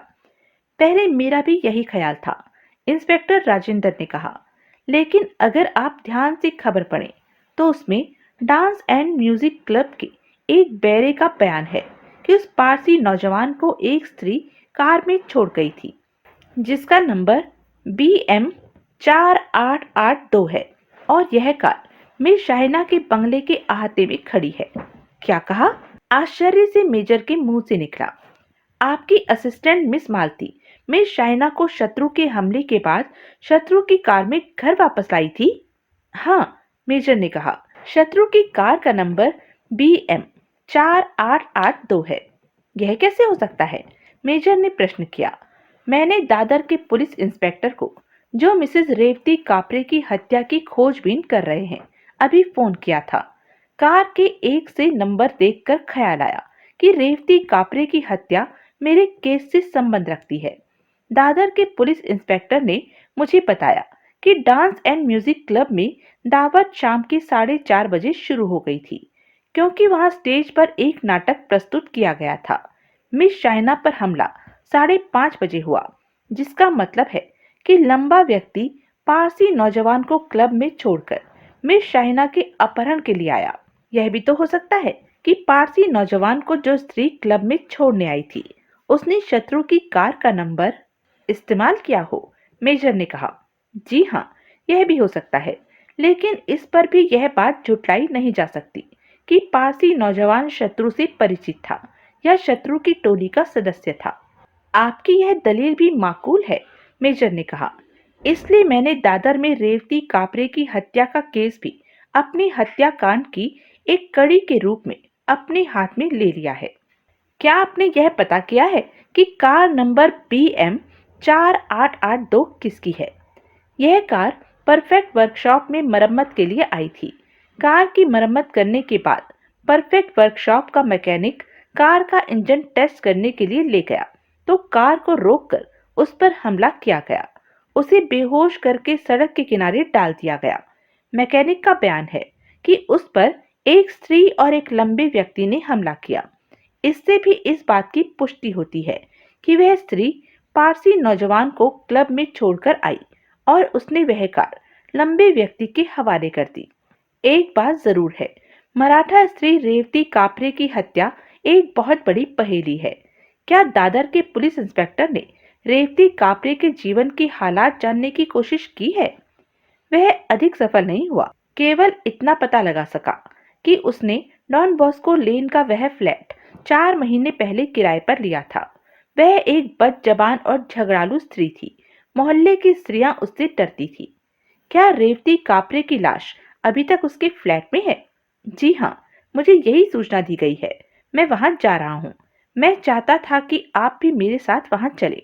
पहले मेरा भी यही ख्याल था, इंस्पेक्टर राजेंद्र ने कहा। लेकिन अगर आप ध्यान से खबर पढ़ें तो उसमें डांस एंड म्यूजिक क्लब के एक बैरे का बयान है कि उस पारसी नौजवान को एक स्त्री कार में छोड़ गई थी, जिसका नंबर BM 4882 है और यह कार मिस शाहिना के बंगले के अहाते में खड़ी है। क्या कहा? आश्चर्य से मेजर के मुंह से निकला। आपकी असिस्टेंट मिस मालती मिस शाइना को शत्रु के हमले के बाद शत्रु की कार में घर वापस लाई थी? हाँ, मेजर ने कहा। शत्रु की कार का नंबर BM 4882 है। यह कैसे हो सकता है? मेजर ने प्रश्न किया। मैंने दादर के पुलिस इंस्पेक्टर को, जो मिसेस रेवती कापरे की हत्या की खोजबीन कर रहे हैं, अभी फोन किया था। कार के एक से नंबर देखकर ख्याल आया कि रेवती कापरे की हत्या मेरे केस से संबंध रखती है। दादर के पुलिस इंस्पेक्टर ने मुझे बताया कि डांस एंड म्यूजिक क्लब में दावत शाम के 4:30 बजे शुरू हो गई थी, क्योंकि वहां स्टेज पर एक नाटक प्रस्तुत किया गया था। मिस शाइना पर हमला 5:30 बजे हुआ, जिसका मतलब है कि लंबा व्यक्ति पारसी नौजवान को क्लब में छोड़कर मिस शाइना के अपहरण के लिए आया। यह भी तो हो सकता है कि पारसी नौजवान को जो स्त्री क्लब में छोड़ने आई थी, उसने शत्रु की कार का नंबर इस्तेमाल किया हो, मेजर ने कहा। जी हाँ, यह भी हो सकता है, लेकिन इस पर भी यह बात झुटलाई नहीं जा सकती कि पारसी नौजवान शत्रु से परिचित था या शत्रु की टोली का सदस्य था। आपकी यह दलील भी माकूल है, मेजर ने कहा। इसलिए मैंने दादर में रेवती कापरे की हत्या का केस भी अपनी हत्याकांड की एक कड़ी के रूप में अपने हाथ में ले लिया है। क्या आपने यह पता किया है कि कार नंबर BM 4882 किसकी है? यह कार परफेक्ट वर्कशॉप में मरम्मत के लिए आई थी। कार की मरम्मत करने के बाद परफेक्ट वर्कशॉप का मैकेनिक कार का इंजन टेस्ट करने के लिए ले गया तो कार को रोककर उस पर हमला किया गया। उसे बेहोश करके सड़क के किनारे डाल दिया गया। मैकेनिक का बयान है कि उस पर एक स्त्री और एक लंबे व्यक्ति ने हमला किया। इससे भी इस बात की पुष्टि होती है कि वह स्त्री पारसी नौजवान को क्लब में छोड़कर आई और उसने वह कार लंबे व्यक्ति के हवाले कर दी। एक बात जरूर है, मराठा स्त्री रेवती कापरे की हत्या एक बहुत बड़ी पहेली है। क्या दादर के पुलिस इंस्पेक्टर ने रेवती कापरे के जीवन की हालात जानने की कोशिश की है? वह अधिक सफल नहीं हुआ। केवल इतना पता लगा सका कि उसने डॉन बॉस्को लेन का वह फ्लैट 4 महीने पहले किराए पर लिया था। वह एक बदजबान और झगड़ालू स्त्री थी। मोहल्ले की स्त्रियां उससे डरती थी। क्या रेवती कापरे की लाश अभी तक उसके फ्लैट में है? जी हाँ, मुझे यही सूचना दी गई है। मैं वहां जा रहा हूँ। मैं चाहता था कि आप भी मेरे साथ वहां चले।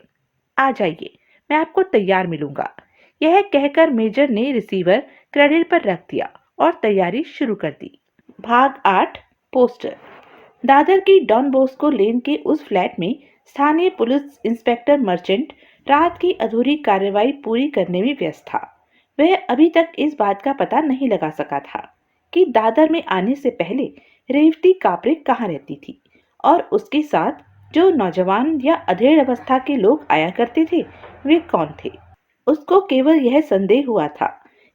आ जाइए, मैं आपको तैयार मिलूंगा। यह कहकर मेजर ने रिसीवर क्रेडिट पर रख दिया और तैयारी शुरू कर दी। भाग 8। पोस्टर। दादर की डॉन बॉस्को लेन के उस फ्लैट में स्थानीय पुलिस इंस्पेक्टर मर्चेंट रात की अधूरी कार्रवाई पूरी करने में व्यस्त था। वह अभी तक इस बात का पता नहीं लगा सका था कि दादर में आने से पहले रेवती कापरे कहाँ रहती थी और उसके साथ जो नौजवान या अधेड़ अवस्था के लोग आया करते थे वे कौन थे। उसको केवल यह संदेह हुआ था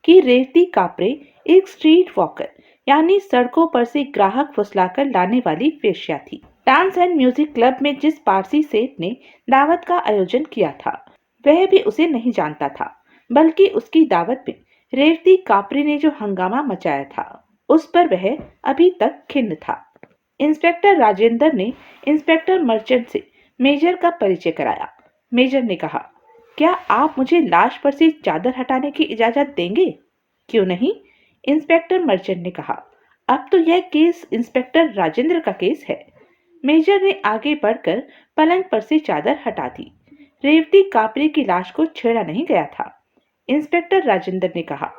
कि रेवती कापरे एक स्ट्रीट वॉकर यानी सड़कों पर से ग्राहक फुसलाकर लाने वाली वेश्या थी। डांस एंड म्यूजिक क्लब में जिस पारसी सेठ ने दावत का आयोजन किया था वह भी उसे नहीं जानता था, बल्कि उसकी दावत में रेवती कापरे ने जो हंगामा मचाया था उस पर वह अभी तक खिन्न था। इंस्पेक्टर राजेंद्र ने इंस्पेक्टर मर्चेंट से मेजर का परिचय कराया। मेजर ने कहा, क्या आप मुझे लाश पर से चादर हटाने की इजाजत देंगे? क्यों नहीं? इंस्पेक्टर मर्चेंट ने कहा। अब तो यह केस इंस्पेक्टर राजेंद्र का केस है। मेजर ने आगे बढ़कर पलंग पर से चादर हटा दी। रेवती कापरे की लाश को छेड़ा नहीं गया था। इंस्पेक्टर राजेंद्र ने कहा,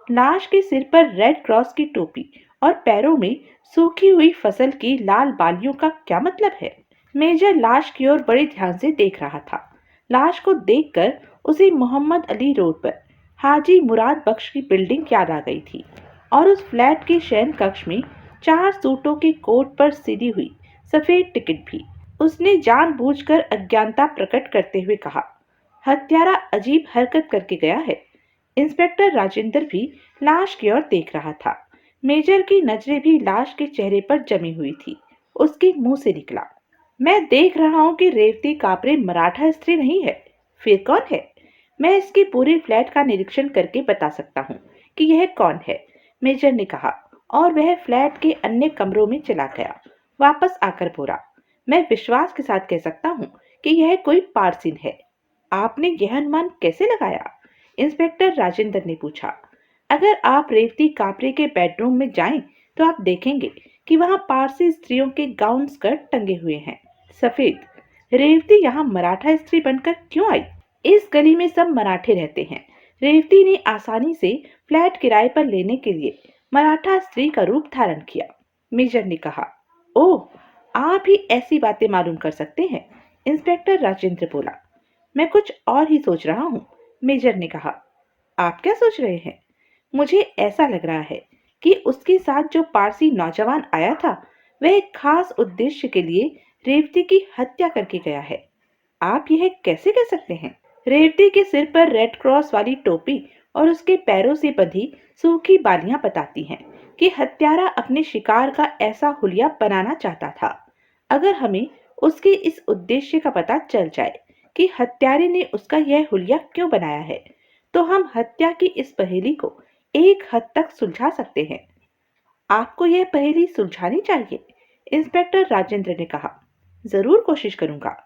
लाश के सिर पर रेड क्रॉस की टोपी और पैरों में सूखी हुई फसल की लाल बालियों का क्या मतलब है? मेजर लाश की ओर बड़े ध्यान से देख रहा था। लाश को देखकर उसे मोहम्मद अली रोड पर हाजी मुराद बख्श की बिल्डिंग याद आ गई थी और उस फ्लैट के शयन कक्ष में 4 सूटों के कोट पर सिली हुई सफेद टिकट भी। उसने जानबूझकर अज्ञानता प्रकट करते हुए कहा, हत्यारा अजीब हरकत करके गया है। इंस्पेक्टर राजेंद्र भी लाश की ओर देख रहा था। मेजर की नजरें भी लाश के चेहरे पर जमी हुई थी। उसके मुंह से निकला, मैं देख रहा हूँ कि रेवती कापरे मराठा स्त्री नहीं है। फिर कौन है? मैं इसके पूरे फ्लैट का निरीक्षण करके बता सकता हूँ कि यह कौन है, मेजर ने कहा और वह फ्लैट के अन्य कमरों में चला गया। वापस आकर बोला, मैं विश्वास के साथ कह सकता हूँ कि यह कोई पारसीन है। आपने यह अनुमान कैसे लगाया? इंस्पेक्टर राजेंद्र ने पूछा। अगर आप रेवती कापरे के बेडरूम में जाएं तो आप देखेंगे कि वहां पारसी स्त्रियों के गाउन स्कर्ट टंगे हुए हैं, सफेद। रेवती यहाँ मराठा स्त्री बनकर क्यों आई? इस गली में सब मराठे रहते हैं। रेवती ने आसानी से फ्लैट किराए पर लेने के लिए मराठा स्त्री का रूप धारण किया। मेजर ने कहा, ओह, आप ही ऐसी बातें मालूम कर सकते हैं? इंस्पेक्टर राजेंद्र बोला, मैं कुछ और ही सोच रहा हूँ। मेजर ने कहा, आप क्या सोच रहे हैं? मुझे ऐसा लग रहा है कि उसके साथ जो पारसी नौजवान आया था वह एक खास उद्देश्य के लिए रेवती की हत्या करके गया है। आप यह कैसे कह सकते हैं? रेवती के सिर पर रेड क्रॉस वाली टोपी और उसके पैरों से बंधी सूखी बालियां बताती हैं कि हत्यारा अपने शिकार का ऐसा हुलिया बनाना चाहता था। अगर हमें उसके इस उद्देश्य का पता चल जाए कि हत्यारे ने उसका यह हुलिया क्यों बनाया है, तो हम हत्या की इस पहेली को एक हद तक सुलझा सकते हैं। आपको यह पहेली सुलझानी चाहिए, इंस्पेक्टर राजेंद्र ने कहा। जरूर कोशिश करूंगा।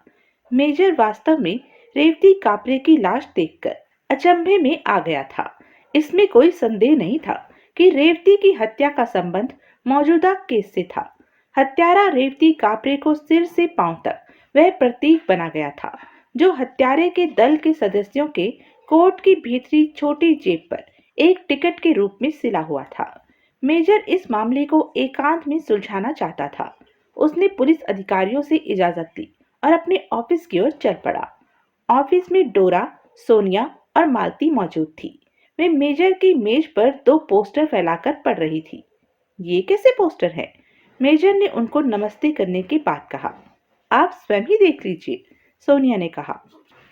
मेजर वास्तव में रेवती कापरे की लाश देखकर अचंभे में आ गया था। इसमें कोई संदेह नहीं था कि रेवती की हत्या का संबंध मौजूदा केस से था। हत्यारा रेवती कापरे को सिर से पांव तक वह प्रतीक बना गया था जो हत्यारे के दल के सदस्यों के कोट की भीतरी छोटी जेब पर एक टिकट के रूप में सिला हुआ था। मेजर इस मामले को एकांत में सुलझाना चाहता था। उसने पुलिस अधिकारियों से इजाजत ली और अपने ऑफिस की ओर चल पड़ा। ऑफिस में डोरा, सोनिया और मालती मौजूद थी। वे मेजर की मेज पर 2 पोस्टर फैलाकर पढ़ रही थी। ये कैसे पोस्टर है? मेजर ने उनको नमस्ते करने के बाद कहा। आप स्वयं ही देख लीजिए, सोनिया ने कहा।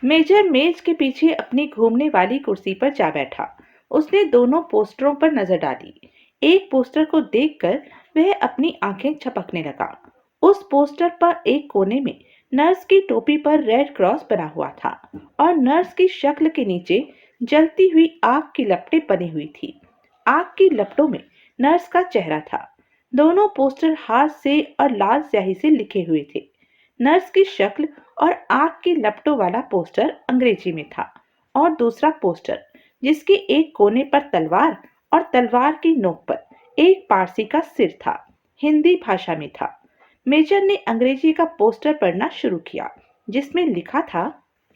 मेजर मेज के पीछे अपनी घूमने वाली कुर्सी पर जा बैठा। उसने दोनों पोस्टरों पर नजर डाली। एक पोस्टर को देखकर वह अपनी आंखें झपकने लगा। उस पोस्टर पर एक कोने में नर्स की टोपी पर रेड क्रॉस बना हुआ था और नर्स की शक्ल के नीचे जलती हुई आग की लपटें बनी हुई थी। आग की लपटों में नर्स का चेहरा था। दोनों पोस्टर हाथ से और लाल स्याही से लिखे हुए थे। नर्स की शक्ल और आंख की लपटों वाला पोस्टर अंग्रेजी में था और दूसरा पोस्टर, जिसके एक कोने पर तलवार और तलवार की नोक पर एक पारसी का सिर था, हिंदी भाषा में था। मेजर ने अंग्रेजी का पोस्टर पढ़ना शुरू किया, जिसमें लिखा था,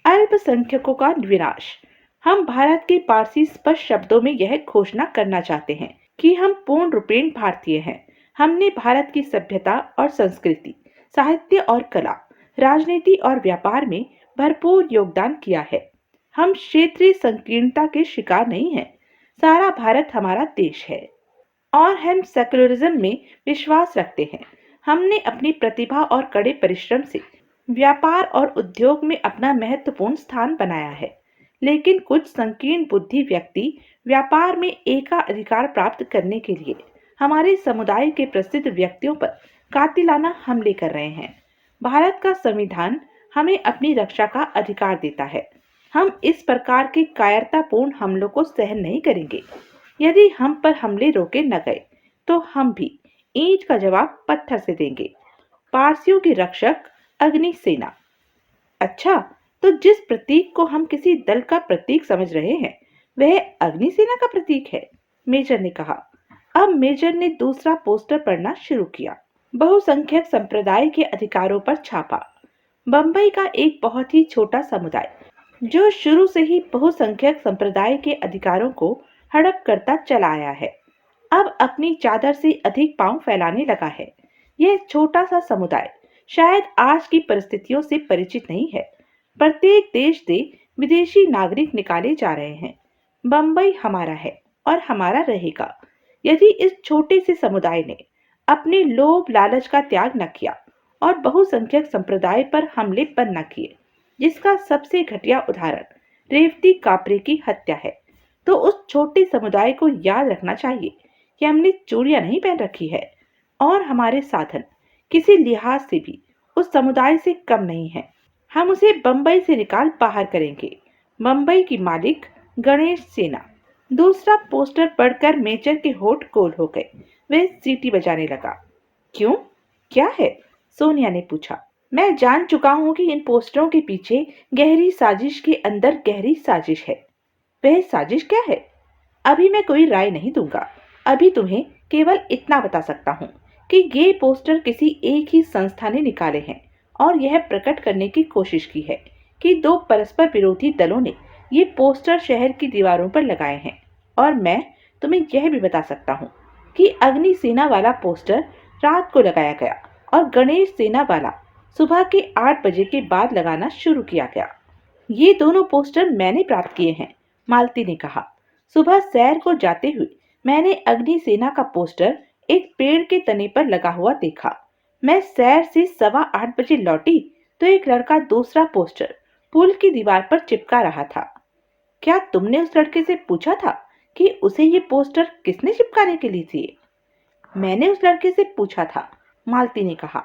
अल्पसंख्यकों का विनाश। हम भारत के पारसी स्पष्ट शब्दों में यह घोषणा करना चाहते हैं कि हम पूर्ण रूपेण भारतीय हैं। हमने भारत की सभ्यता और संस्कृति, साहित्य और कला, राजनीति और व्यापार में भरपूर योगदान किया है। हम क्षेत्रीय संकीर्णता के शिकार नहीं हैं। सारा भारत हमारा देश है और हम सेकुलरिज्म में विश्वास रखते हैं। हमने अपनी प्रतिभा और कड़े परिश्रम से व्यापार और उद्योग में अपना महत्वपूर्ण स्थान बनाया है। लेकिन कुछ संकीर्ण बुद्धि व्यक्ति व्यापार में एकाधिकार प्राप्त करने के लिए हमारे समुदाय के प्रसिद्ध व्यक्तियों पर कातिलाना हमले कर रहे हैं। भारत का संविधान हमें अपनी रक्षा का अधिकार देता है। हम इस प्रकार के कायरतापूर्ण हमलों को सहन नहीं करेंगे। यदि हम पर हमले रोके न गए तो हम भी ईंट का जवाब पत्थर से देंगे। पारसियों की रक्षक अग्नि सेना। अच्छा, तो जिस प्रतीक को हम किसी दल का प्रतीक समझ रहे हैं वह अग्नि सेना का प्रतीक है, मेजर ने कहा। अब मेजर ने दूसरा पोस्टर पढ़ना शुरू किया। बहुसंख्यक संप्रदाय के अधिकारों पर छापा। बंबई का एक बहुत ही छोटा समुदाय जो शुरू से ही बहुसंख्यक संप्रदाय के अधिकारों को हड़प करता चला आया है, अब अपनी चादर से अधिक पांव फैलाने लगा है। यह छोटा सा समुदाय शायद आज की परिस्थितियों से परिचित नहीं है। प्रत्येक देश से विदेशी नागरिक निकाले जा रहे हैं। बंबई हमारा है और हमारा रहेगा। यदि इस छोटे से समुदाय ने अपने लोभ लालच का त्याग न किया और बहुसंख्यक संप्रदाय पर हमले बंद न किए, जिसका सबसे घटिया उदाहरण रेवती कापरे की हत्या है, तो उस छोटे समुदाय को याद रखना चाहिए कि हमने चूड़ियां नहीं पहन रखी है और हमारे साधन किसी लिहाज से भी उस समुदाय से कम नहीं है। हम उसे बंबई से निकाल बाहर करेंगे। बंबई की मालिक गणेश सेना। दूसरा पोस्टर पढ़कर मेजर के होठ गोल हो गए। वह सीटी बजाने लगा। क्यों, क्या है? सोनिया ने पूछा। मैं जान चुका हूं कि इन पोस्टरों के पीछे गहरी साजिश के अंदर गहरी साजिश है। वह साजिश क्या है? अभी मैं कोई राय नहीं दूंगा। अभी तुम्हें केवल इतना बता सकता हूँ कि ये पोस्टर किसी एक ही संस्था ने निकाले हैं और यह प्रकट करने की कोशिश की है कि दो परस्पर विरोधी दलों ने ये पोस्टर शहर की दीवारों पर लगाए हैं। और मैं तुम्हें यह भी बता सकता हूँ कि अग्नि सेना वाला पोस्टर रात को लगाया गया और गणेश सेना वाला सुबह के 8 बजे के बाद लगाना शुरू किया गया। ये दोनों पोस्टर मैंने प्राप्त किए हैं, मालती ने कहा। सुबह सैर को जाते हुए मैंने अग्नि सेना का पोस्टर एक पेड़ के तने पर लगा हुआ देखा। मैं सैर से 8:15 बजे लौटी तो एक लड़का दूसरा पोस्टर पुल की दीवार पर चिपका रहा था। क्या तुमने उस लड़के से पूछा था कि उसे ये पोस्टर किसने चिपकाने के लिए दिए? मैंने उस लड़के से पूछा था, मालती ने कहा।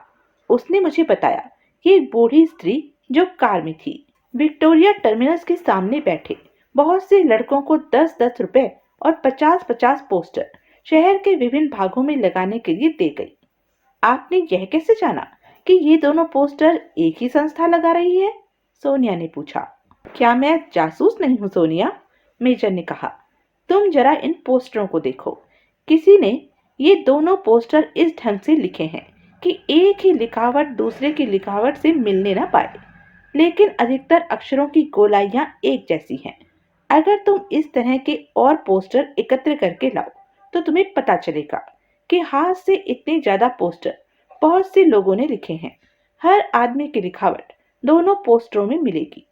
उसने मुझे बताया कि एक बूढ़ी स्त्री जो कार में थी, विक्टोरिया टर्मिनस के सामने बैठे बहुत से लड़कों को 10-10 रुपए और 50-50 पोस्टर शहर के विभिन्न भागों में लगाने के लिए दे गई। आपने यह कैसे जाना कि ये दोनों पोस्टर एक ही संस्था लगा रही है? सोनिया ने पूछा। क्या मैं जासूस नहीं हूँ सोनिया? मेजर ने कहा। तुम जरा इन पोस्टरों को देखो। किसी ने ये दोनों पोस्टर इस ढंग से लिखे हैं कि एक ही लिखावट दूसरे की लिखावट से मिलने ना पाए, लेकिन अधिकतर अक्षरों की गोलाइयां एक जैसी हैं। अगर तुम इस तरह के और पोस्टर एकत्र करके लाओ तो तुम्हें पता चलेगा कि हाथ से इतने ज्यादा पोस्टर बहुत से लोगों ने लिखे हैं। हर आदमी की लिखावट दोनों पोस्टरों में मिलेगी।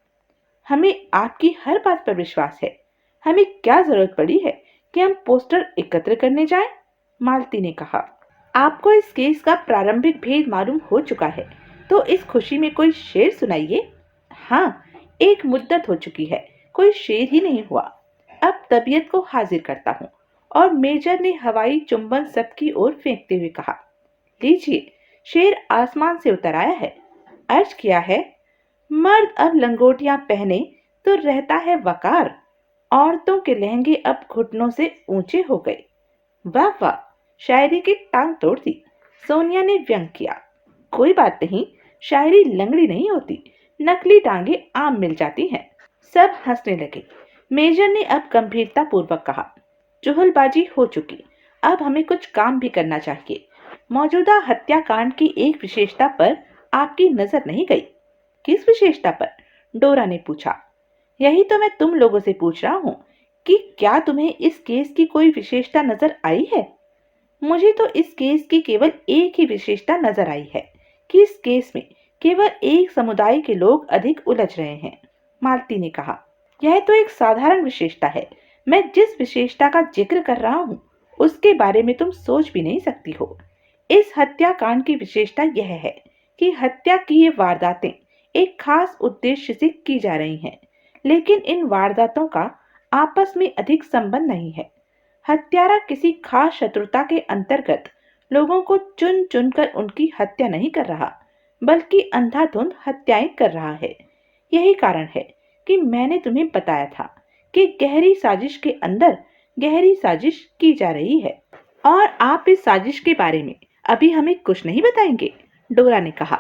हमें आपकी हर बात पर विश्वास है। हमें क्या जरूरत पड़ी है कि हम पोस्टर एकत्र करने जाएं? मालती ने कहा। आपको इस केस का प्रारंभिक भेद मालूम हो चुका है, तो इस खुशी में कोई शेर सुनाइए। हाँ, एक मुद्दत हो चुकी है, कोई शेर ही नहीं हुआ। अब तबीयत को हाजिर करता हूँ। और मेजर ने हवाई चुंबन सबकी ओर फेंकते हुए कहा, लीजिए, शेर आसमान से उतर आया है। अर्ज किया है, मर्द अब लंगोटियां पहने तो रहता है वकार। औरतों के लहंगे अब घुटनों से ऊंचे हो गए। वाह वाह, शायरी की टांग तोड़ दी। सोनिया ने व्यंग किया। कोई बात नहीं, शायरी लंगड़ी नहीं होती, नकली टांगे आम मिल जाती हैं। सब हंसने लगे। मेजर ने अब गंभीरता पूर्वक कहा, चुहलबाजी हो चुकी, अब हमें कुछ काम भी करना चाहिए। मौजूदा हत्याकांड की एक विशेषता पर आपकी नजर नहीं गई? किस विशेषता पर? डोरा ने पूछा। यही तो मैं तुम लोगों से पूछ रहा हूँ कि क्या तुम्हें इस केस की कोई विशेषता नजर आई है? मुझे तो इस केस की केवल एक ही विशेषता नजर आई है कि इस केस में केवल एक समुदाय के लोग अधिक उलझ रहे हैं, मालती ने कहा। यह तो एक साधारण विशेषता है। मैं जिस विशेषता का जिक्र कर रहा हूँ उसके बारे में तुम सोच भी नहीं सकती हो। इस हत्याकांड की विशेषता यह है कि हत्या की ये वारदातें एक खास उद्देश्य से की जा रही हैं, लेकिन इन वारदातों का आपस में अधिक संबंध नहीं है। हत्यारा किसी खास शत्रुता के अंतर्गत लोगों को चुन चुन कर उनकी हत्या नहीं कर रहा, बल्कि अंधाधुंध हत्याएं कर रहा है। यही कारण है कि मैंने तुम्हें बताया था कि गहरी साजिश के अंदर गहरी साजिश की जा रही है। और आप इस साजिश के बारे में अभी हमें कुछ नहीं बताएंगे? डोरा ने कहा।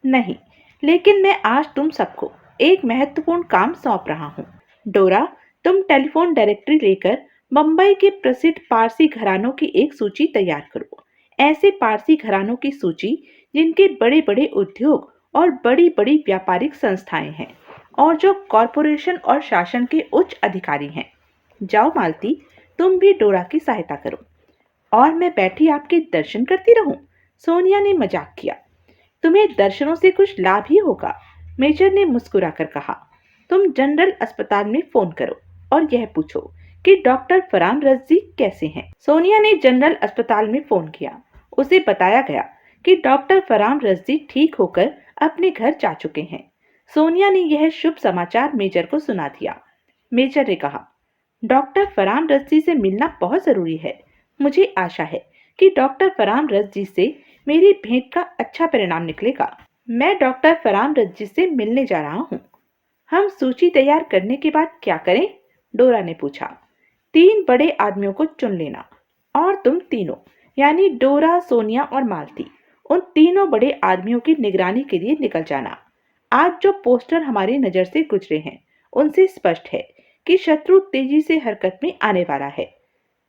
नहीं, लेकिन मैं आज तुम सबको एक महत्वपूर्ण काम सौंप रहा हूँ। डोरा, तुम टेलीफोन डायरेक्टरी लेकर मुंबई के प्रसिद्ध पारसी घरानों की एक सूची तैयार करो। ऐसे पारसी घरानों की सूची जिनके बड़े बड़े उद्योग और बड़ी बड़ी व्यापारिक संस्थाएं हैं और जो कॉरपोरेशन और शासन के उच्च अधिकारी हैं। जाओ मालती, तुम भी डोरा की सहायता करो। और मैं बैठी आपके दर्शन करती रहूं? सोनिया ने मजाक किया। तुम्हें दर्शनों से कुछ लाभ ही होगा, मेजर ने मुस्कुराकर कहा। तुम जनरल अस्पताल में फोन करो और यह पूछो कि डॉक्टर फरहान रज़ी कैसे हैं। सोनिया ने जनरल अस्पताल में फोन किया। उसे बताया गया कि डॉक्टर फरहान रज़ी ठीक होकर अपने घर जा चुके हैं। सोनिया ने यह शुभ समाचार मेजर को सुना दिया। मेजर ने कहा, डॉक्टर फरहान रज़ी से मिलना बहुत जरूरी है। मुझे आशा है कि डॉक्टर फरहान रज़ी से मेरी भेंट का अच्छा परिणाम निकलेगा। मैं डॉक्टर फरहान रज़ी से मिलने जा रहा हूँ। हम सूची तैयार करने के बाद क्या करें? डोरा ने पूछा। 3 बड़े आदमियों को चुन लेना और तुम तीनों, यानी डोरा, सोनिया और मालती, उन तीनों बड़े आदमियों की निगरानी के लिए निकल जाना। आज जो पोस्टर हमारी नजर से गुजरे हैं उनसे स्पष्ट है कि शत्रु तेजी से हरकत में आने वाला है।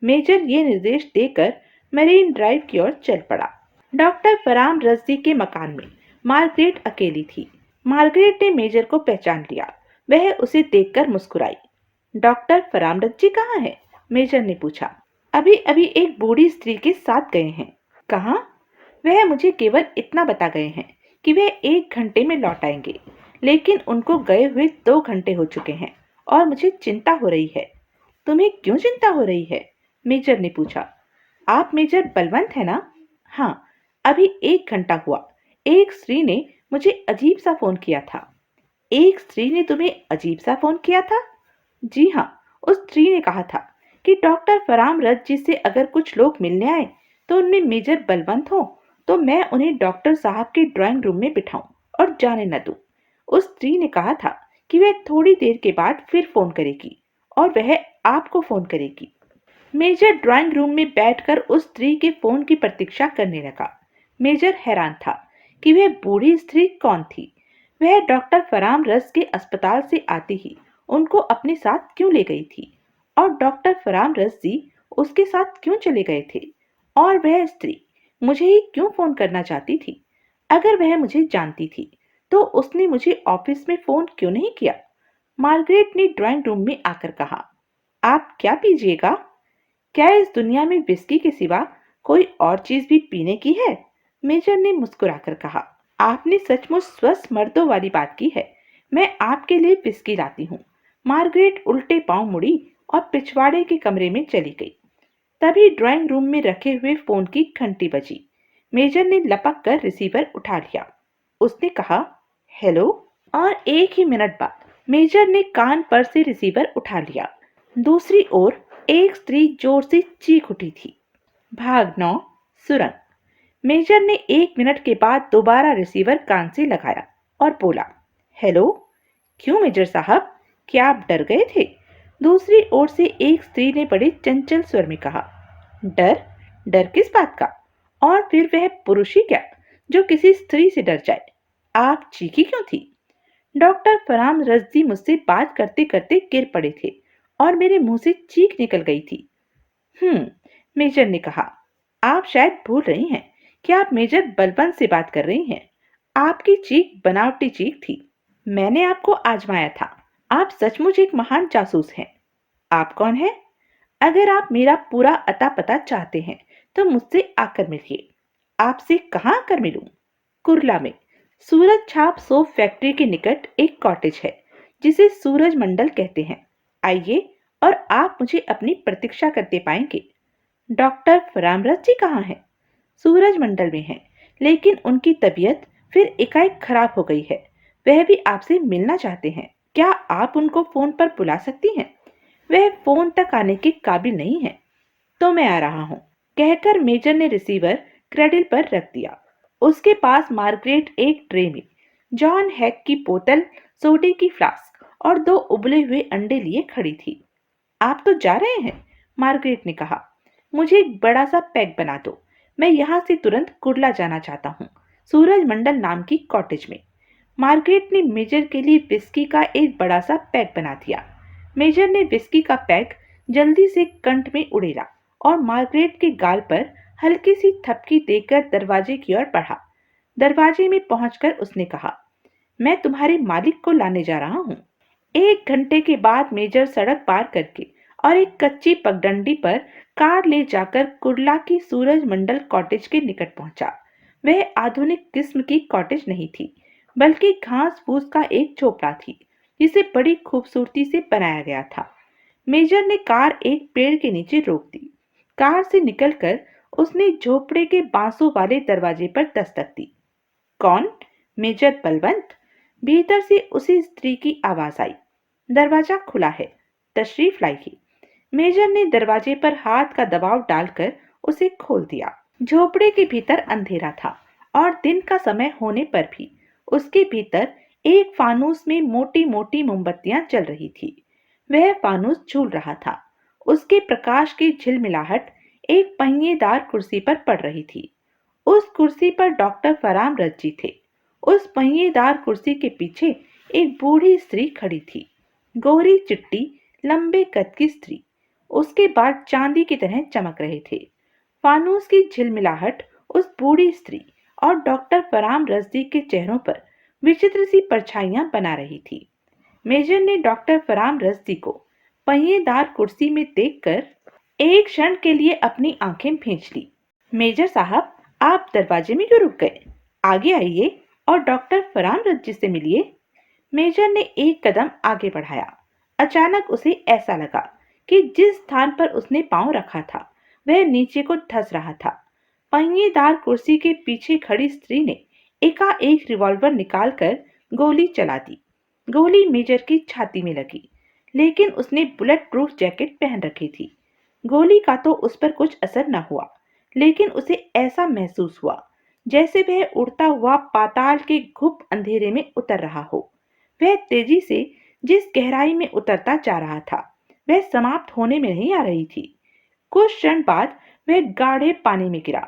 मेजर ये निर्देश देकर मरीन ड्राइव की ओर चल पड़ा। डॉक्टर फरहान रज़ी के मकान में मार्गरेट अकेली थी। मार्गरेट ने मेजर को पहचान लिया। वह उसे देखकर मुस्कुराई। डॉक्टर फरहान रज़ी कहाँ है? मेजर ने पूछा। अभी अभी एक बूढ़ी स्त्री के साथ गए हैं। कहाँ? वह मुझे केवल इतना बता गए हैं कि वह 1 घंटे में लौट आएंगे, लेकिन उनको गए हुए 2 घंटे हो चुके हैं और मुझे चिंता हो रही है। तुम्हें क्यों चिंता हो रही है? मेजर ने पूछा। आप मेजर बलवंत है ना? हाँ, अभी 1 घंटा हुआ। एक स्त्री ने मुझे अजीब सा फोन किया था। एक स्त्री ने तुम्हें अजीब सा फोन किया था? जी हाँ, उस स्त्री ने कहा था कि डॉक्टर फरहान रज़ी से अगर कुछ लोग मिलने आए तो उनमें मेजर बलवंत हो तो मैं उन्हें डॉक्टर साहब के ड्राइंग रूम में बिठाऊं और जाने न दूं। उस स्त्री ने कहा था कि वह थोड़ी देर के बाद फिर फोन करेगी और वह आपको फोन करेगी। मेजर ड्राइंग रूम में बैठकर उस स्त्री के फोन की प्रतीक्षा करने लगा। मेजर हैरान था कि वह बूढ़ी स्त्री कौन थी। वह डॉक्टर फरहान रज़ के अस्पताल से आते ही उनको अपने साथ क्यों ले गई थी और डॉक्टर फरहान रज़ी उसके साथ क्यों चले गए थे और वह स्त्री मुझे ही क्यों फोन करना चाहती थी? अगर वह मुझे जानती थी तो उसने मुझे ऑफिस में फोन क्यों नहीं किया? मार्गरेट ने ड्राइंग रूम में आकर कहा, आप क्या पीजिएगा? क्या इस दुनिया में विस्की के सिवा कोई और चीज भी पीने की है? मेजर ने मुस्कुराकर कहा, आपने सचमुच स्वस्थ मर्दों वाली बात की है। मैं आपके लिए विस्की लाती हूँ। मार्गरेट उल्टे पांव मुड़ी और पिछवाड़े के कमरे में चली गई। तभी ड्राइंग रूम में रखे हुए फोन की घंटी बजी। मेजर ने लपक कर रिसीवर उठा लिया। उसने कहा, हेलो। और एक ही मिनट बाद मेजर ने कान पर से रिसीवर उठा लिया। दूसरी ओर एक स्त्री जोर से चीख उठी थी, भाग 9, सुरंग। मेजर ने 1 मिनट के बाद दोबारा रिसीवर कान से लगाया और बोला, हेलो। क्यों मेजर साहब, क्या आप डर गए थे? दूसरी ओर से एक स्त्री ने बड़े चंचल स्वर में कहा, डर? डर किस बात का? और फिर वह पुरुष ही क्या जो किसी स्त्री से डर जाए? आप चीखी क्यों थी? डॉक्टर फरहान रज़दी मुझसे बात करते करते गिर पड़े थे और मेरे मुंह से चीख निकल गई थी। मेजर ने कहा, आप शायद भूल रही हैं कि आप मेजर बलवंत से बात कर रही हैं। आपकी चीख बनावटी चीख थी। मैंने आपको आजमाया था। आप सचमुच एक महान जासूस हैं। आप कौन हैं? अगर आप मेरा पूरा अता पता चाहते हैं तो मुझसे आकर मिलिए। आपसे कहाँ आकर मिलूं? कुरला में सूरज छाप सोप फैक्ट्री के निकट एक कॉटेज है जिसे सूरज मंडल कहते हैं। आइए और आप मुझे अपनी प्रतीक्षा करते पाएंगे। डॉक्टर फरामरथ जी कहाँ हैं? सूरज मंडल में हैं, लेकिन उनकी तबीयत फिर एकाएक खराब हो गई है। वह भी आपसे मिलना चाहते हैं। क्या आप उनको फोन पर बुला सकती हैं? वह फोन तक आने के काबिल नहीं है। तो मैं आ रहा हूँ, कहकर मेजर ने रिसीवर क्रेडिल पर रख दिया। उसके पास मार्गरेट एक ट्रे में जॉन हैक की बोतल, सोडे की फ्लास्क और 2 उबले हुए अंडे लिए खड़ी थी। आप तो जा रहे हैं? मार्गरेट ने कहा। मुझे एक बड़ा सा पैक बना दो। मैं यहाँ से तुरंत कुर्ला जाना चाहता हूँ, सूरज मंडल नाम की कॉटेज में। मार्गरेट ने मेजर के लिए विस्की का एक बड़ा सा पैक बना दिया। मेजर ने विस्की का पैक जल्दी से कंठ में उड़ेला और मार्गरेट के गाल पर हल्की सी थपकी देकर दरवाजे की ओर बढ़ा। दरवाजे में पहुंचकर उसने कहा, मैं तुम्हारे मालिक को लाने जा रहा हूँ। 1 घंटे के बाद मेजर सड़क पार करके और एक कच्ची पगडंडी पर कार ले जाकर कुर्ला की सूरज मंडल कॉटेज के निकट पहुंचा। वह आधुनिक किस्म की कॉटेज नहीं थी, बल्कि घास फूस का एक झोपड़ा थी जिसे बड़ी खूबसूरती से बनाया गया था। मेजर ने कार एक पेड़ के नीचे रोक दी। कार से निकलकर उसने झोपड़े के बांसों वाले दरवाजे पर दस्तक दी। कौन? मेजर बलवंत। भीतर से उसी स्त्री की आवाज आई। दरवाजा खुला है, तशरीफ लाइए। मेजर ने दरवाजे पर हाथ का दबाव डालकर उसे खोल दिया। झोपड़े के भीतर अंधेरा था और दिन का समय होने पर भी उसके भीतर एक फानूस में मोटी मोटी मोमबत्तियां जल रही थी। वह फानूस झूल रहा था। उसके प्रकाश की झिलमिलाहट एक पहिएदार कुर्सी पर पड़ रही थी। उस कुर्सी पर डॉक्टर फराम रज्जी थे। उस पहिएदार कुर्सी के पीछे एक बूढ़ी स्त्री खड़ी थी। गोरी चिट्टी लंबे कद की स्त्री। उसके बाल चांदी की तरह चमक रहे थे। फानूस की झिलमिलाहट उस बूढ़ी स्त्री और डॉक्टर फराम रज्दी के चेहरों पर विचित्र सी परछाइयां बना रही थी। मेजर ने डॉक्टर फराम रज्दी को पहिएदार कुर्सी में देखकर एक क्षण के लिए अपनी आंखें भींच ली। मेजर साहब, आप दरवाजे में क्यों रुक गए? आगे आइए और डॉक्टर फराम रज्जी से मिलिए। मेजर ने एक कदम आगे बढ़ाया। अचानक उसे ऐसा लगा कि जिस स्थान पर उसने पांव रखा था वह नीचे को धंस रहा था। पहिएदार कुर्सी के पीछे खड़ी स्त्री ने एकाएक रिवॉल्वर निकालकर गोली चला दी। गोली मेजर की छाती में लगी, लेकिन उसने बुलेट प्रूफ जैकेट पहन रखी थी। गोली का तो उस पर कुछ असर न हुआ, लेकिन उसे ऐसा महसूस हुआ जैसे वह उड़ता हुआ पाताल के घुप अंधेरे में उतर रहा हो। वह तेजी से जिस गहराई में उतरता जा रहा था वह समाप्त होने में नहीं आ रही थी। कुछ क्षण बाद वह गाढ़े पानी में गिरा।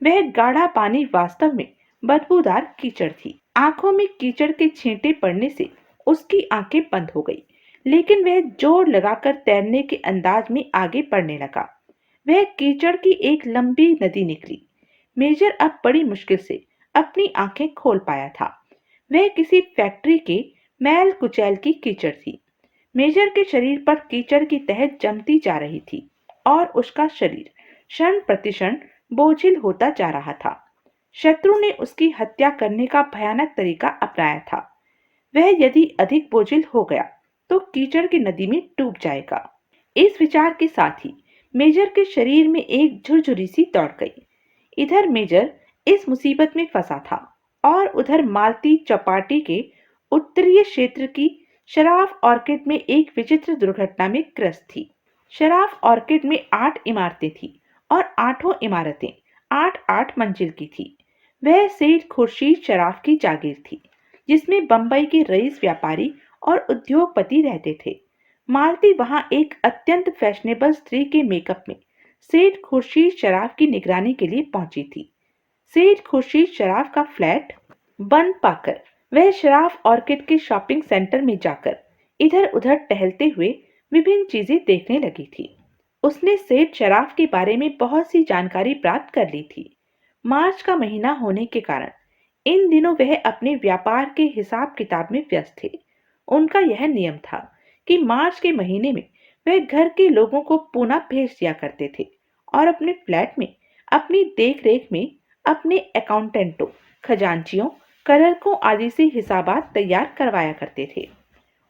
वह गाढ़ा पानी वास्तव में बदबूदार कीचड़ थी। आंखों में कीचड़ के छींटे पड़ने से उसकी आंखें बंद हो गई, लेकिन वह जोर लगाकर तैरने के अंदाज में आगे बढ़ने लगा। वह कीचड़ की एक लंबी नदी निकली। मेजर अब बड़ी मुश्किल से अपनी आंखें खोल पाया था। वह किसी फैक्ट्री के मैल कुचैल की कीचड़ थी। मेजर के शरीर पर कीचड़ की तह जमती जा रही थी और उसका शरीर क्षण प्रतिक्षण बोझिल होता जा रहा था। शत्रु ने उसकी हत्या करने का भयानक तरीका अपनाया था। वह यदि अधिक बोझिल हो गया तो कीचड़ की नदी में डूब जाएगा। इस विचार के साथ ही मेजर के शरीर में एक झुरझुरी सी दौड़ गई। इधर मेजर इस मुसीबत में फंसा था और उधर मालती चौपाटी के उत्तरीय क्षेत्र की शराफ ऑर्किड में एक विचित्र दुर्घटना में ग्रस्त थी। शराफ ऑर्किड में 8 इमारतें थी और 8 इमारतें 8-8 मंजिल की थी। वह सेठ खुर्शीद शराफ की जागीर थी, जिसमें बंबई के रईस व्यापारी और उद्योगपति रहते थे। मालती वहां एक अत्यंत फैशनेबल स्त्री के मेकअप में सेठ खुर्शीद शराफ की निगरानी के लिए पहुंची थी। सेठ खुर्शीद शराफ का फ्लैट बंद पाकर वह शराफ ऑर्किड के शॉपिंग सेंटर में जाकर इधर उधर टहलते हुए विभिन्न चीजें देखने लगी थी। उसने सेठ शराफ के बारे में बहुत सी जानकारी प्राप्त कर ली थी। मार्च का महीना होने के कारण इन दिनों वह अपने व्यापार के हिसाब किताब में व्यस्त थे। उनका यह नियम था कि मार्च के महीने में वह घर के लोगों को पूना भेज दिया करते थे और अपने फ्लैट में अपनी देखरेख में अपने अकाउंटेंटों, खजांचियों, क्लर्कों आदि से हिसाबात तैयार करवाया करते थे।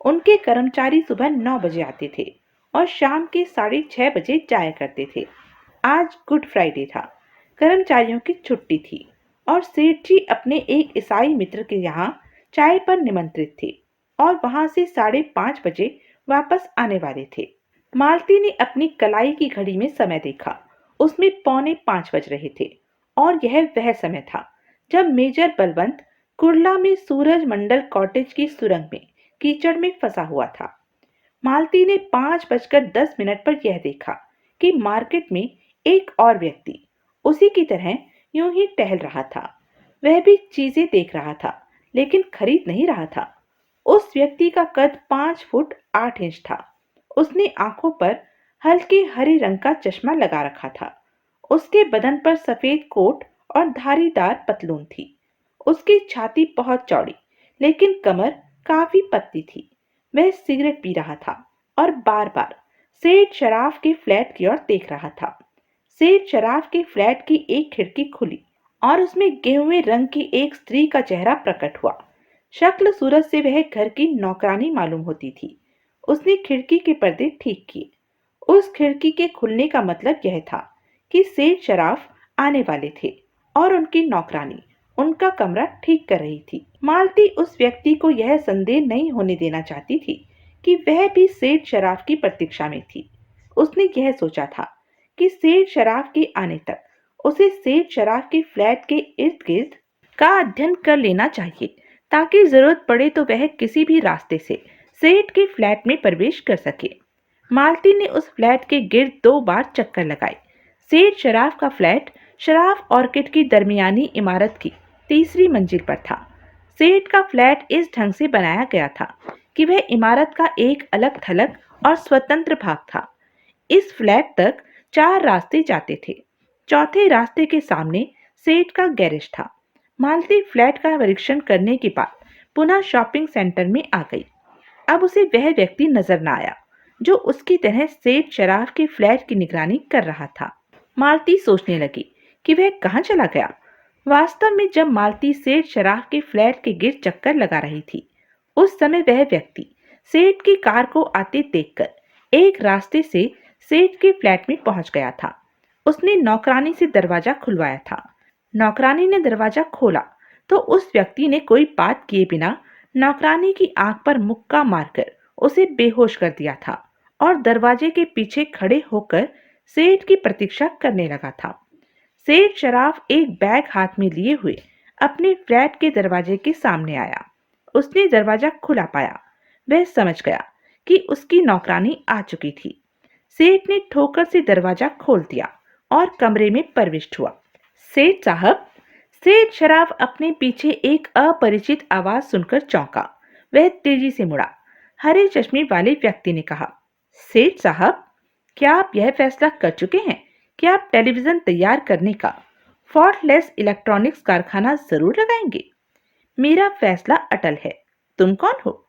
उनके कर्मचारी सुबह 9 बजे आते थे और शाम के 6:30 बजे जाया करते थे। आज गुड फ्राइडे था। कर्मचारियों की छुट्टी थी और सेठ जी अपने एक ईसाई मित्र के यहाँ चाय पर निमंत्रित थे और वहां से 5:30 बजे वापस आने वाले थे। मालती ने अपनी कलाई की घड़ी में समय देखा। उसमें 4:45 बज रहे थे और यह वह समय था जब मेजर बलवंत कुर्ला में सूरज मंडल कॉटेज की सुरंग में कीचड़ में फंसा हुआ था। मालती ने 5:10 पर यह देखा कि मार्केट में एक और व्यक्ति उसी की तरह यूं ही टहल रहा था। वह भी चीजें देख रहा था लेकिन खरीद नहीं रहा था। उस व्यक्ति का कद 5 फुट 8 इंच था। उसने आंखों पर हल्के हरे रंग का चश्मा लगा रखा था। उसके बदन पर सफेद कोट और धारीदार पतलून थी। उसकी छाती बहुत चौड़ी लेकिन कमर काफी पतली थी। वह सिगरेट पी रहा था और बार बार सेठ शराफ के फ्लैट की ओर देख रहा था। सेठ शराफ के फ्लैट की एक खिड़की खुली और उसमें गेहुए रंग की एक स्त्री का चेहरा प्रकट हुआ। शक्ल सूरत से वह घर की नौकरानी मालूम होती थी। उसने खिड़की के पर्दे ठीक किए। उस खिड़की के खुलने का मतलब यह था कि सेठ शराफ आने वाले थे और उनकी नौकरानी उनका कमरा ठीक कर रही थी। मालती उस व्यक्ति को यह संदेह नहीं होने देना चाहती थी कि वह भी सेठ शराफ की प्रतीक्षा में थी। उसने यह सोचा था कि सेठ शराफ के आने तक उसे सेठ शराफ के फ्लैट के इर्द गिर्द का अध्ययन कर लेना चाहिए ताकि जरूरत पड़े तो वह किसी भी रास्ते से सेठ के फ्लैट में प्रवेश कर सके। मालती ने उस फ्लैट के गिर्द 2 बार चक्कर लगाए। सेठ शराफ का फ्लैट शराफ ऑर्किड की दरमियानी इमारत की तीसरी मंजिल पर था। सेठ का फ्लैट इस ढंग से बनाया गया था कि वह इमारत का एक अलग थलग और स्वतंत्र भाग था। इस फ्लैट तक 4 रास्ते जाते थे। चौथे रास्ते के सामने सेठ का गैरेज था। मालती फ्लैट का परीक्षण करने के बाद पुनः शॉपिंग सेंटर में आ गई। अब उसे वह व्यक्ति नजर न आया जो उसकी तरह सेठ शराफ के फ्लैट की निगरानी कर रहा था। मालती सोचने लगी कि वह कहाँ चला गया। वास्तव में जब मालती सेठ शराफ के फ्लैट के गिर्द चक्कर लगा रही थी उस समय वह व्यक्ति सेठ की कार को आते देखकर एक रास्ते से सेठ के फ्लैट में पहुंच गया था। उसने नौकरानी से दरवाजा खुलवाया था। नौकरानी ने दरवाजा खोला तो उस व्यक्ति ने कोई बात किए बिना नौकरानी की आंख पर मुक्का मारकर उसे बेहोश कर दिया था और दरवाजे के पीछे खड़े होकर सेठ की प्रतीक्षा करने लगा था। सेठ शराफ एक बैग हाथ में लिए हुए अपने फ्लैट के दरवाजे के सामने आया। उसने दरवाजा खुला पाया। वह समझ गया कि उसकी नौकरानी आ चुकी थी। सेठ ने ठोकर से दरवाजा खोल दिया और कमरे में प्रविष्ट हुआ। सेठ साहब। सेठ शराफ अपने पीछे एक अपरिचित आवाज सुनकर चौंका। वह तेजी से मुड़ा। हरे चश्मे वाले व्यक्ति ने कहा, सेठ साहब, क्या आप यह फैसला कर चुके हैं कि आप टेलीविजन तैयार करने का फॉल्टलेस इलेक्ट्रॉनिक्स कारखाना जरूर लगाएंगे? मेरा फैसला अटल है। तुम कौन हो?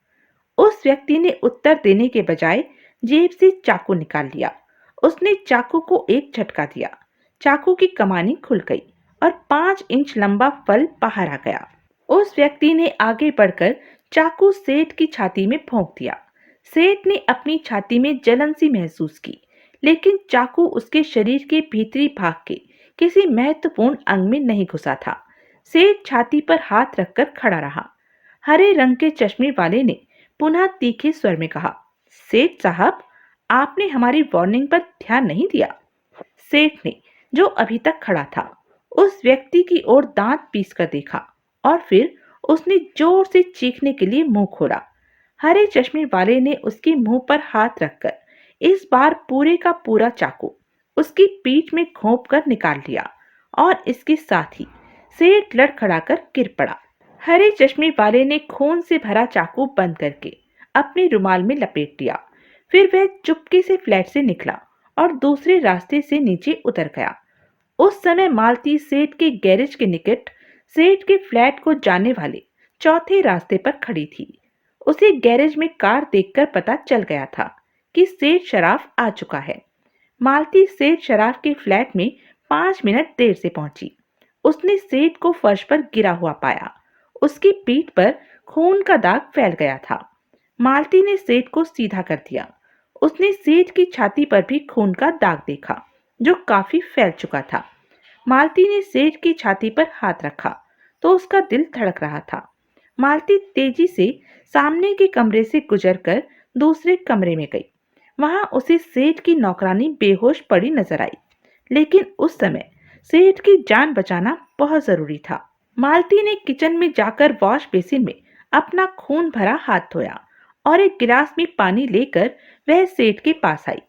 उस व्यक्ति ने उत्तर देने के बजाय जेब से चाकू निकाल लिया। उसने चाकू को एक झटका दिया। चाकू की कमानी खुल गई और 5 इंच लंबा फल बाहर आ गया। उस व्यक्ति ने आगे बढ़कर चाकू सेठ की छाती में भोंक दिया। सेठ ने अपनी छाती में जलन सी महसूस की, लेकिन चाकू उसके शरीर के भीतरी भाग के किसी महत्वपूर्ण अंग में नहीं घुसा था। सेठ छाती पर हाथ रखकर खड़ा रहा। हरे रंग के चश्मे वाले ने पुनः तीखे स्वर में कहा, सेठ साहब, आपने हमारी वार्निंग पर ध्यान नहीं दिया। सेठ ने, जो अभी तक खड़ा था, उस व्यक्ति की ओर दांत पीसकर देखा और फिर उसने जोर से चीखने के लिए मुंह खोला। हरे चश्मे वाले ने उसके मुंह पर हाथ रखकर इस बार पूरे का पूरा चाकू उसकी पीठ में घोंप कर निकाल लिया और इसके साथ ही सेठ लड़खड़ाकर गिर पड़ा। हरे चश्मे वाले ने खून से भरा चाकू बंद करके अपने रुमाल में लपेट लिया। फिर वह चुपके से फ्लैट से निकला और दूसरे रास्ते से नीचे उतर गया। उस समय मालती सेठ के गैरेज के निकट सेठ के फ्लैट को जाने वाले चौथे रास्ते पर खड़ी थी। उसे गैरेज में कार देखकर पता चल गया था कि सेठ शराफ आ चुका है। मालती सेठ शराफ के फ्लैट में 5 मिनट देर से पहुंची। उसने सेठ को फर्श पर गिरा हुआ पाया। उसकी पीठ पर खून का दाग फैल गया था। मालती ने सेठ को सीधा कर दिया। उसने सेठ की छाती पर भी खून का दाग देखा, जो काफी फैल चुका था। मालती ने सेठ की छाती पर हाथ रखा तो उसका दिल धड़क रहा था। मालती तेजी से सामने के कमरे से गुजरकर दूसरे कमरे में गई। वहां उसे सेठ की नौकरानी बेहोश पड़ी नजर आई, लेकिन उस समय सेठ की जान बचाना बहुत जरूरी था। मालती ने किचन में जाकर वॉश बेसिन में अपना खून भरा हाथ धोया और एक गिलास में पानी लेकर वह सेठ के पास आई।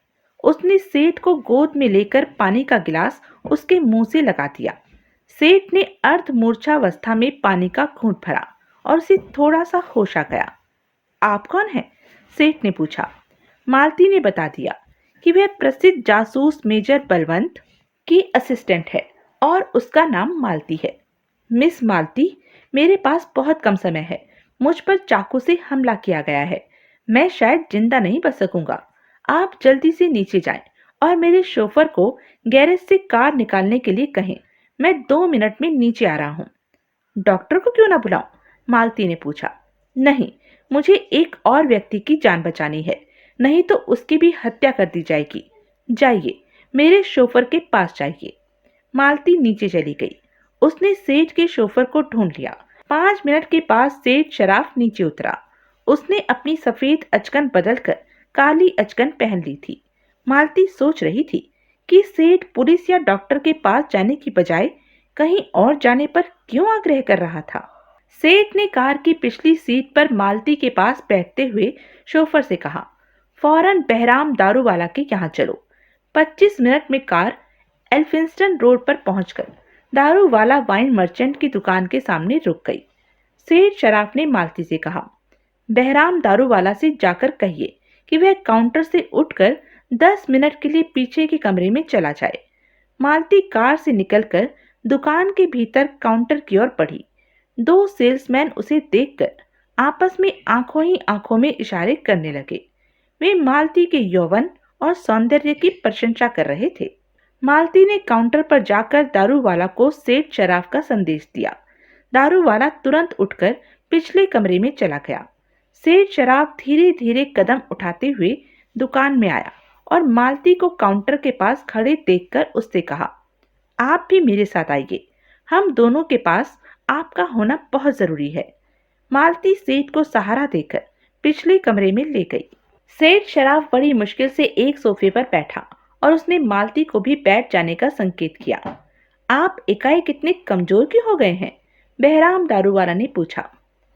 उसने सेठ को गोद में लेकर पानी का गिलास उसके मुंह से लगा दिया। सेठ ने अर्ध मूर्छावस्था में पानी का घूंट भरा और उसे थोड़ा सा होश आ गया। आप कौन हैं? सेठ ने पूछा। मालती ने बता दिया कि वह प्रसिद्ध जासूस मेजर बलवंत की असिस्टेंट है और उसका नाम मालती है। मिस मालती, मेरे पास बहुत कम समय है। मुझ पर चाकू से हमला किया गया है। मैं शायद जिंदा नहीं बच सकूंगा। आप जल्दी से नीचे जाएं और मेरे शोफर को गैरेज से कार निकालने के लिए कहें। मैं 2 मिनट में नीचे आ रहा हूँ। डॉक्टर को क्यों ना बुलाऊं? मालती ने पूछा। नहीं, मुझे एक और व्यक्ति की जान बचानी है, नहीं तो उसकी भी हत्या कर दी जाएगी। जाइए, मेरे शोफर के पास जाइए। मालती नीचे चली गई। उसने सेठ के शोफर को ढूंढ लिया। 5 मिनट के बाद सेठ शराफ नीचे उतरा। उसने अपनी सफेद अचकन बदलकर काली अचकन पहन ली थी। मालती सोच रही थी कि सेठ पुलिस या डॉक्टर के पास जाने की बजाय कहीं और जाने पर क्यों आग्रह कर रहा था। सेठ ने कार की पिछली सीट पर मालती के पास बैठते हुए शोफर से कहा, फौरन बहराम दारूवाला के यहाँ चलो। 25 मिनट में कार एल्फिंस्टन रोड पर पहुंचकर दारूवाला वाइन मर्चेंट की दुकान के सामने रुक गई। सेठ शराफ ने मालती से कहा, बहराम दारूवाला से जाकर कहिए कि वह काउंटर से उठकर 10 मिनट के लिए पीछे के कमरे में चला जाए। मालती कार से निकलकर दुकान के भीतर काउंटर की ओर बढ़ी। 2 सेल्समैन उसे देखकर आपस में आंखों ही आंखों में इशारे करने लगे। वे मालती के यौवन और सौंदर्य की प्रशंसा कर रहे थे। मालती ने काउंटर पर जाकर दारूवाला को सेठ शराफ का संदेश दिया। दारूवाला तुरंत उठकर पिछले कमरे में चला गया। सेठ शराफ धीरे धीरे कदम उठाते हुए दुकान में आया और मालती को काउंटर के पास खड़े देखकर उससे कहा, आप भी मेरे साथ आइए। हम दोनों के पास आपका होना बहुत जरूरी है। मालती सेठ को सहारा देकर पिछले कमरे में ले गई। सेठ शराफ बड़ी मुश्किल से एक सोफे पर बैठा और उसने मालती को भी बैठ जाने का संकेत किया। आप एकाएक इतने कमजोर क्यों हो गए हैं? बहराम दारूवाला ने पूछा।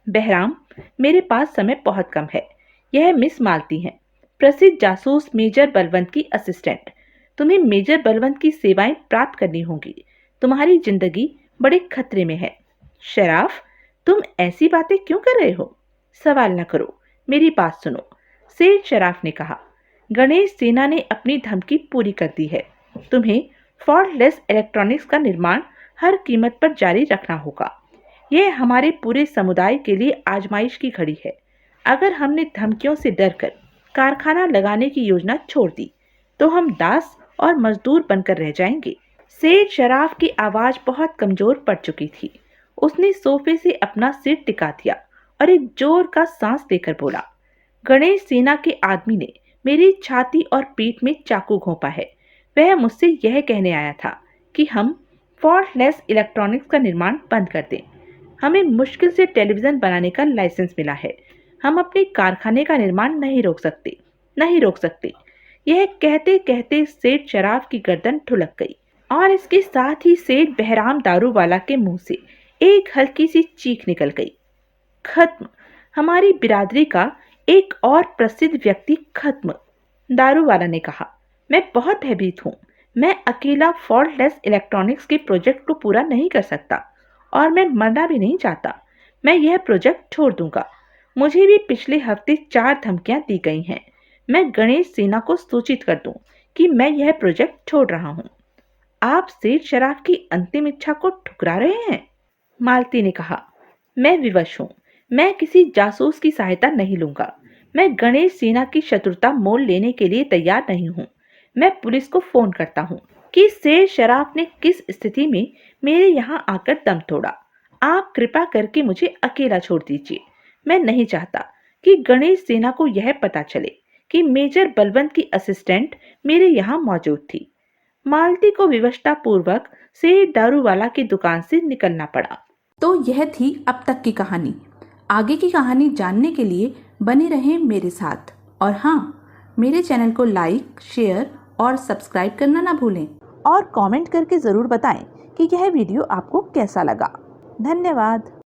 बहराम, मेरे पास समय बहुत कम है। यह मिस मालती हैं, प्रसिद्ध जासूस मेजर बलवंत की असिस्टेंट। तुम्हें मेजर बलवंत की सेवाएं प्राप्त करनी होंगी। तुम्हारी जिंदगी बड़े खतरे में है। शराफ, तुम ऐसी बातें क्यों कर रहे हो? सवाल न करो, मेरी बात सुनो। सेठ शराफ ने कहा, गणेश सेना ने अपनी धमकी पूरी कर दी है। तुम्हें फॉल्टलेस इलेक्ट्रॉनिक्स का निर्माण हर कीमत पर जारी रखना होगा। यह हमारे पूरे समुदाय के लिए आजमाइश की घड़ी है। अगर हमने धमकियों से डरकर कारखाना लगाने की योजना छोड़ दी तो हम दास और मजदूर बनकर रह जाएंगे। सेठ शराफ की आवाज बहुत कमजोर पड़ चुकी थी। उसने सोफे से अपना सिर टिका दिया और एक जोर का सांस लेकर बोला, गणेश सेना के आदमी ने मेरी छाती और पीठ में चाकू घोंपा है। वह मुझसे यह कहने आया था कि हम फॉल्टलेस इलेक्ट्रॉनिक्स का निर्माण बंद कर दें। हमें मुश्किल से टेलीविजन बनाने का लाइसेंस मिला है। हम अपने कारखाने का निर्माण नहीं रोक सकते। यह कहते कहते सेठ शराफ की गर्दन ठुलक गई और इसके साथ ही सेठ बहराम दारूवाला के मुंह से एक हल्की सी चीख निकल गई। खत्म, हमारी बिरादरी का एक और प्रसिद्ध व्यक्ति खत्म। दारूवाला ने कहा, मैं बहुत भयभीत हूँ। मैं अकेला फॉल्टलेस इलेक्ट्रॉनिक्स के प्रोजेक्ट को पूरा नहीं कर सकता और मैं मरना भी नहीं चाहता। मैं यह प्रोजेक्ट छोड़ दूंगा। मुझे भी पिछले हफ्ते 4 धमकियां दी गई हैं। मैं गणेश सिन्हा को सूचित कर दूं कि मैं यह प्रोजेक्ट छोड़ रहा हूं। आप सेठ शराफ की अंतिम इच्छा को ठुकरा रहे हैं? मालती ने कहा, मैं विवश हूँ। मैं किसी जासूस की सहायता नहीं लूंगा। मैं गणेश सिन्हा की शत्रुता मोल लेने के लिए तैयार नहीं हूँ। मैं पुलिस को फोन करता हूँ कि सेठ शराफ ने किस स्थिति में मेरे यहाँ आकर दम तोड़ा। आप कृपा करके मुझे अकेला छोड़ दीजिए। मैं नहीं चाहता कि गणेश सिन्हा को यह पता चले कि मेजर बलवंत की असिस्टेंट मेरे यहाँ मौजूद थी। मालती को विवशता पूर्वक सेठ दारूवाला की दुकान से निकलना पड़ा। तो यह थी अब तक की कहानी। आगे की कहानी जानने के लिए बने रहें मेरे साथ। और हाँ, मेरे चैनल को लाइक, शेयर और सब्सक्राइब करना ना भूलें। और कमेंट करके ज़रूर बताएं कि यह वीडियो आपको कैसा लगा। धन्यवाद।